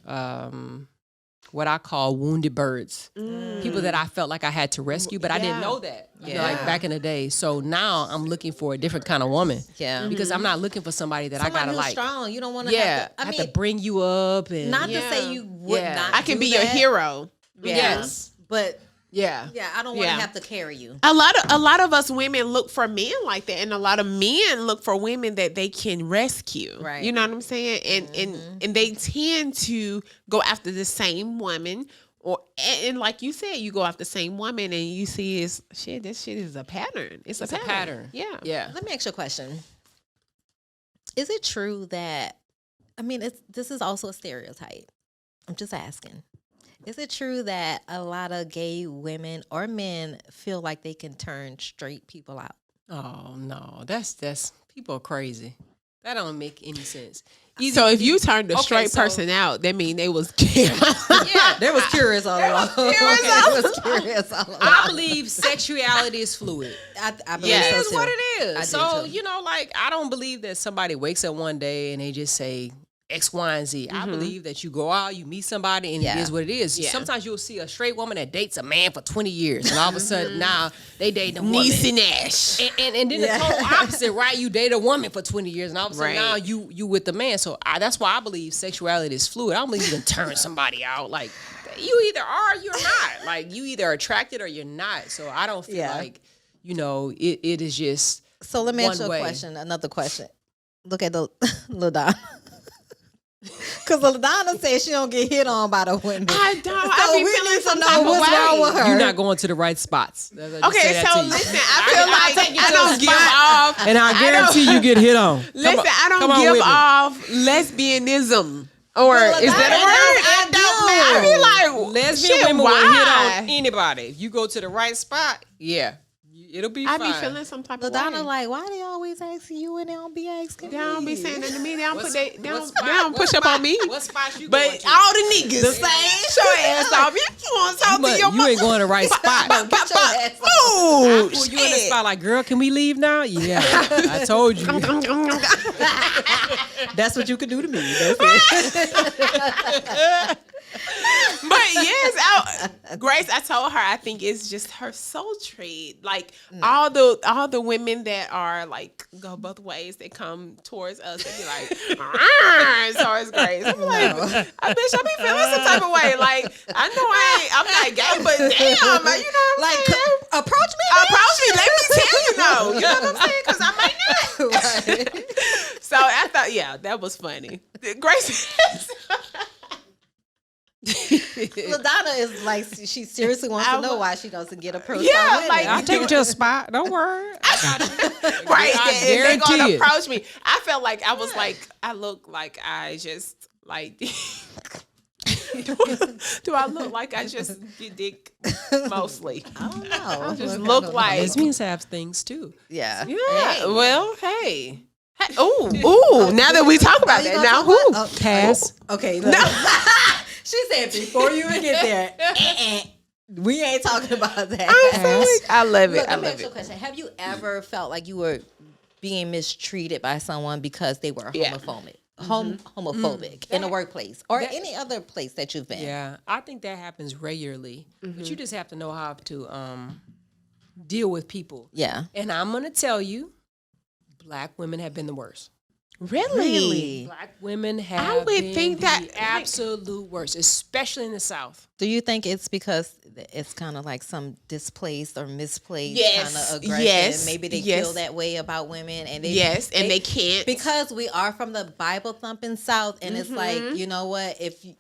what I call wounded birds. People that I felt like I had to rescue, but I didn't know that. Like back in the day. So now I'm looking for a different kind of woman. Yeah. Because I'm not looking for somebody that Somebody I gotta who's like. strong. You don't want to Yeah. have to, I have to bring you up and not to say you would Yeah. not I can do be your that, hero. Yes. But Yeah. I don't want to Yeah. have to carry you. A lot of us women look for men like that, and a lot of men look for women that they can rescue. Right. You know what I'm saying? And they tend to go after the same woman, and like you said, you go after the same woman, and you see this shit is a pattern. It's a pattern. Yeah. Yeah. Let me ask you a question. Is it true that this is also a stereotype? I'm just asking. Is it true that a lot of gay women or men feel like they can turn straight people out? Oh no. That's people are crazy. That don't make any sense. So if you turned a straight so- person out, that mean they was gay. Yeah. There was curious all along. There was curious all along. I believe sexuality is fluid. I believe Yeah. It so is too. what it I is. do So, too. I don't believe that somebody wakes up one day and they just say, X, Y, and Z. I believe that you go out, you meet somebody, and it is what it is. Yeah. Sometimes you'll see a straight woman that dates a man for 20 years, and all of a sudden now they date a woman. Niecy Nash. And then the total opposite, right? You date a woman for 20 years, and all of a sudden now Right. you with the man. So that's why I believe sexuality is fluid. I don't believe you can turn somebody out. Like, you either are or you're not. Like, you either are attracted or you're not. So I don't feel like, it is just So let me ask you one way. a question. Another question. Look at the LaDonna. Because LaDonna says she don't get hit on by the women. I don't. So I be we feeling need to some know type of what's way. wrong with her. You're not going to the right spots. I just say Okay, that so to you. listen, I feel like I don't give spot. off. And I guarantee you get hit on. Listen, I come don't on give with me. off lesbianism. Or Well, is that a word? I It don't matter. I be like, Lesbian shit, women why? will hit on anybody. If you go to the right spot, it'll be I fine. be feeling some type of LaDonna way. like, why they always asking you and they don't be asking They don't be me? saying that to me. They don't, they don't what push up on me. What spots you But going to? all the niggas, the same show ass off. You want to talk to your you ain't going to the right spot. Get your ass up. Oh, Pull you in the spot like, girl, can we leave now? Yeah, I told you. That's what you can do to me. That's it. But yes, Grace, I told her I think it's just her soul trade. Like all the women that are like go both ways, they come towards us and be like, towards Grace. I'm like, I be feeling some type of way. Like I know I'm not gay, but damn, you know what I'm Like, saying? approach me. Approach me. Let me tell you no. You know what I'm saying? Because I might not. Right. So I thought, that was funny. Grace. LaDonna is like, she seriously wants to know why she doesn't get approached. Yeah, by women. like- I'll take you to a spot. Don't worry. I got you. Right, I and they're gonna guarantee it. approach me. I felt like I was like, I look like I just like. Do I look like I just get dick mostly? I don't know. I just look like. Lesbians have things too. Yeah. Yeah. Well, hey. Ooh. Now that we talk about that, now who? Oh, Cass. Okay. Look. She said before you even get there, we ain't talking about that. I love it. Look, I let me love ask you a it. question. Have you ever felt like you were being mistreated by someone because they were Yeah. homophobic? Homophobic in the workplace or any other place that you've been. Yeah, I think that happens regularly, but you just have to know how to deal with people. Yeah. And I'm gonna tell you, Black women have been the worst. Really? Black women have would been think that, the absolute worst, especially in the South. Do you think it's because it's kind of like some displaced or misplaced Yes. kind of aggression? Yes. Maybe they Yes. feel that way about women, and they And they can't. because we are from the Bible thumping South, and it's like, you know what, if you,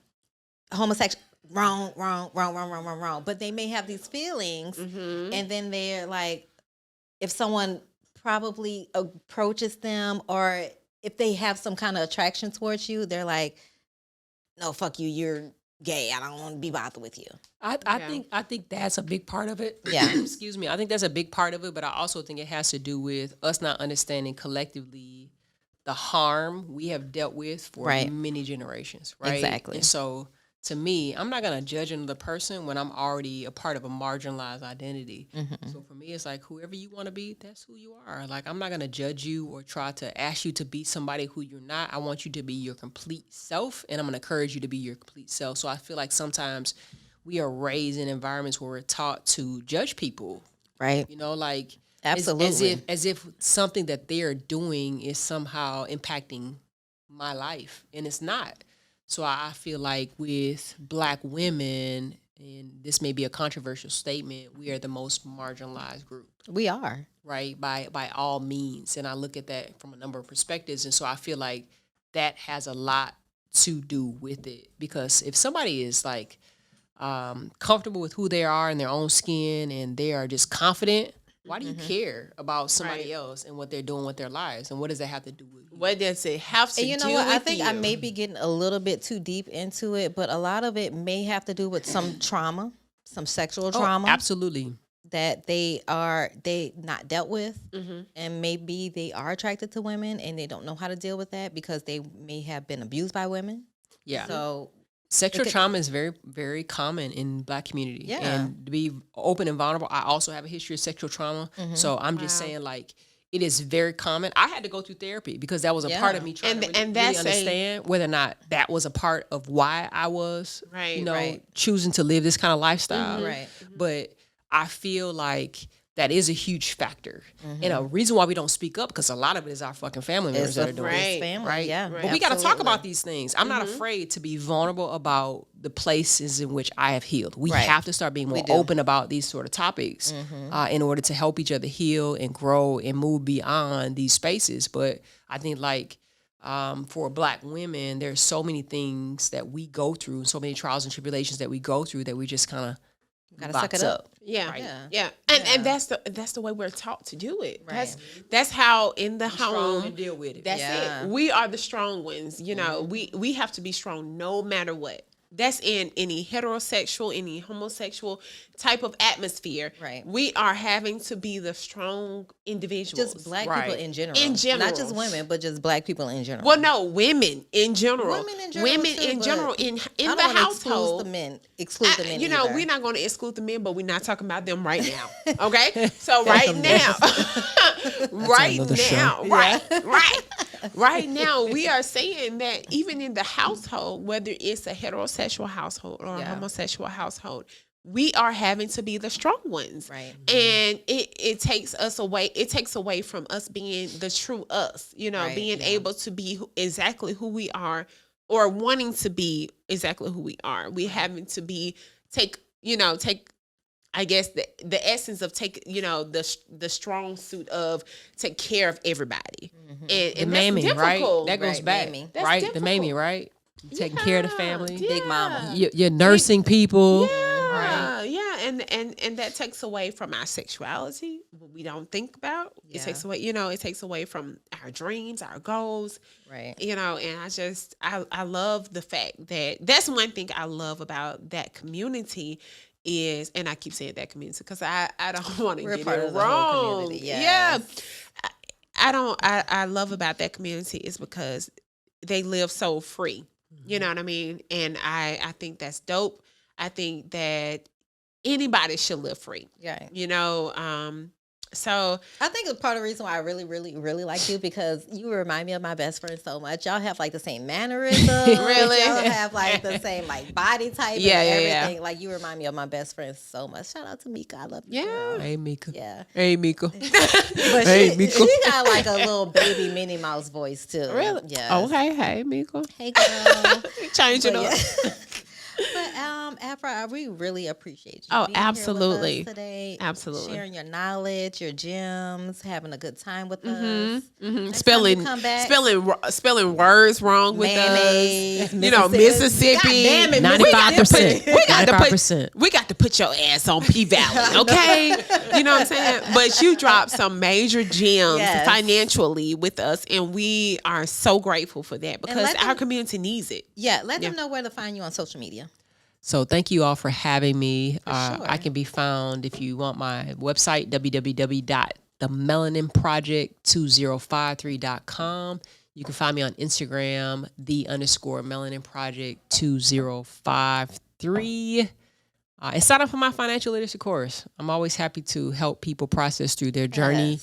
homosexual. Wrong. But they may have these feelings, and then they're like, if someone probably approaches them, or if they have some kind of attraction towards you, they're like, no, fuck you, you're gay. I don't want to be bothered with you. I think that's a big part of it. Yeah. Excuse me. I think that's a big part of it, but I also think it has to do with us not understanding collectively the harm we have dealt with for Right. many generations, right? Exactly. And so to me, I'm not going to judge another person when I'm already a part of a marginalized identity. So for me, it's like, whoever you want to be, that's who you are. Like, I'm not going to judge you or try to ask you to be somebody who you're not. I want you to be your complete self, and I'm going to encourage you to be your complete self. So I feel like sometimes we are raised in environments where we're taught to judge people, Right. you know, like Absolutely. as if something that they're doing is somehow impacting my life, and it's not. So I feel like with Black women, and this may be a controversial statement, we are the most marginalized group, We are. right? By all means. And I look at that from a number of perspectives. And so I feel like that has a lot to do with it. Because if somebody is like comfortable with who they are in their own skin, and they are just confident, why do you care about somebody else and what they're doing with their lives? And what does that have to do with you? What does it have to And you know do what? with I think you? I may be getting a little bit too deep into it, but a lot of it may have to do with some trauma, some sexual trauma Absolutely. that they not dealt with, and maybe they are attracted to women and they don't know how to deal with that because they may have been abused by women. Yeah. So Sexual trauma is very, very common in Black community. Yeah. And to be open and vulnerable, I also have a history of sexual trauma. So I'm just saying, like, it is very common. I had to go through therapy because that was a part of me trying to really understand whether or not that was a part of why I was, choosing to live this kind of lifestyle. Right. But I feel like that is a huge factor. And a reason why we don't speak up, because a lot of it is our fucking family members that are doing it. Family, right? Yeah. But we got to talk about these things. I'm not afraid to be vulnerable about the places in which I have healed. We have to start being more open about these sort of topics in order to help each other heal and grow and move beyond these spaces. But I think for Black women, there's so many things that we go through, so many trials and tribulations that we go through that we just kind of gotta suck it up. Yeah. Right. Yeah. And that's the way we're taught to do it. Right. That's how in the home and deal with it. That's it. We are the strong ones. You know, we have to be strong no matter what. That's in any heterosexual, any homosexual type of atmosphere. Right. We are having to be the strong individuals. Just Black people in general. Not just women, but just Black people in general. Well, no, women in general. Women in general. In I the household. Exclude the men. You know, we're not going to exclude the men, but we're not talking about them right now. Okay? So right now, right now, we are saying that even in the household, whether it's a heterosexual household or a homosexual household, we are having to be the strong ones. Right. And it takes us away. It takes away from us being the true us, being able to be exactly who we are or wanting to be exactly who we are. We having to take I guess the essence of the strong suit of take care of everybody. And the mammy, right? That goes back, mammy. right? Difficult. The mammy, right? Taking care of the family, big mama. You're nursing people. And that takes away from our sexuality, what we don't think about. It takes away, it takes away from our dreams, our goals. Right. And I love the fact that that's one thing I love about that community is, and I keep saying that community because I don't want to get it wrong. Yeah. I love about that community is because they live so free. You know what I mean? And I think that's dope. I think that anybody should live free. Yeah. So I think it's part of the reason why I really, really, really like you because you remind me of my best friend so much. Y'all have like the same mannerisms. Really? Y'all have like the same like body type and everything. Like you remind me of my best friend so much. Shout out to Mika. I love you. Yeah. Girl. Hey, Mika. Yeah. Hey, Mika. But Mika. she got like a little baby Minnie Mouse voice too. Really? Yeah. Okay. Hey, Mika. Hey, girl. Change it But, up. But Afra, we really appreciate you. Oh, being here with absolutely. us today. Absolutely. Sharing your knowledge, your gems, having a good time with us. Next Spelling, time you come back, spelling words wrong with mayonnaise, us. Mississippi. God damn it, 95%. We got to put your ass on P Valley, okay? You know what I'm saying? But you dropped some major gems financially with us, and we are so grateful for that because our community needs it. Yeah, let them know where to find you on social media. So thank you all for having me. Sure. I can be found if you want my website, www.themelaninproject2053.com. You can find me on Instagram, _Melanin Project 2053. And sign up for my financial literacy course. I'm always happy to help people process through their journey.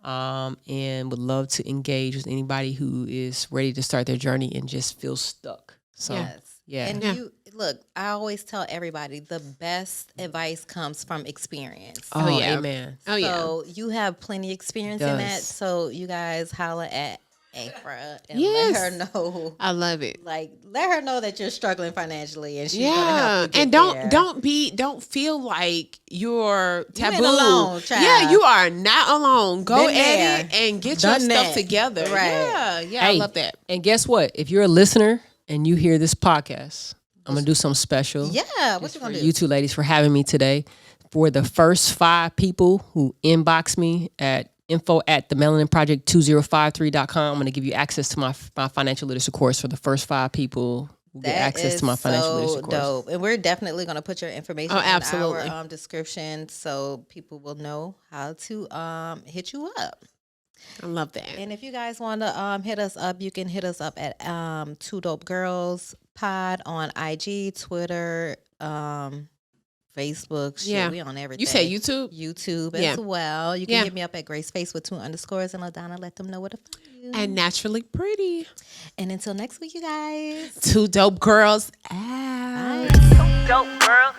And would love to engage with anybody who is ready to start their journey and just feels stuck. So, yeah. And you look, I always tell everybody the best advice comes from experience. Oh, yeah. Amen. Oh, yeah. So you have plenty of experience in that. So you guys holler at Afra and Yes. let her know. I love it. Like, let her know that you're struggling financially and she's gonna help you and get don't there. don't feel like you're taboo. ain't alone, child. Yeah, you are not alone. Go Been at there. it and get Done your that. stuff together. Right. Yeah, I love that. And guess what? If you're a listener and you hear this podcast, I'm going to do something special. Yeah, what you gonna do? You two ladies for having me today. For the first 5 people who inbox me at info@themelaninproject2053.com, I'm going to give you access to my financial literacy course for the first 5 people who get access to my financial literacy course. Dope. And we're definitely going to put your information in our description so people will know how to hit you up. I love that. And if you guys want to hit us up, you can hit us up at 2 Dope Girls Pod on IG, Twitter, Facebook. Shit, Yeah. we on everything. You say YouTube? YouTube Yeah. as well. You can Yeah. hit me up at Grace Face with 2 underscores and LaDonna. Let them know where to find you. And Naturally Pretty. And until next week, you guys. 2 dope girls out. Bye. Dope girl.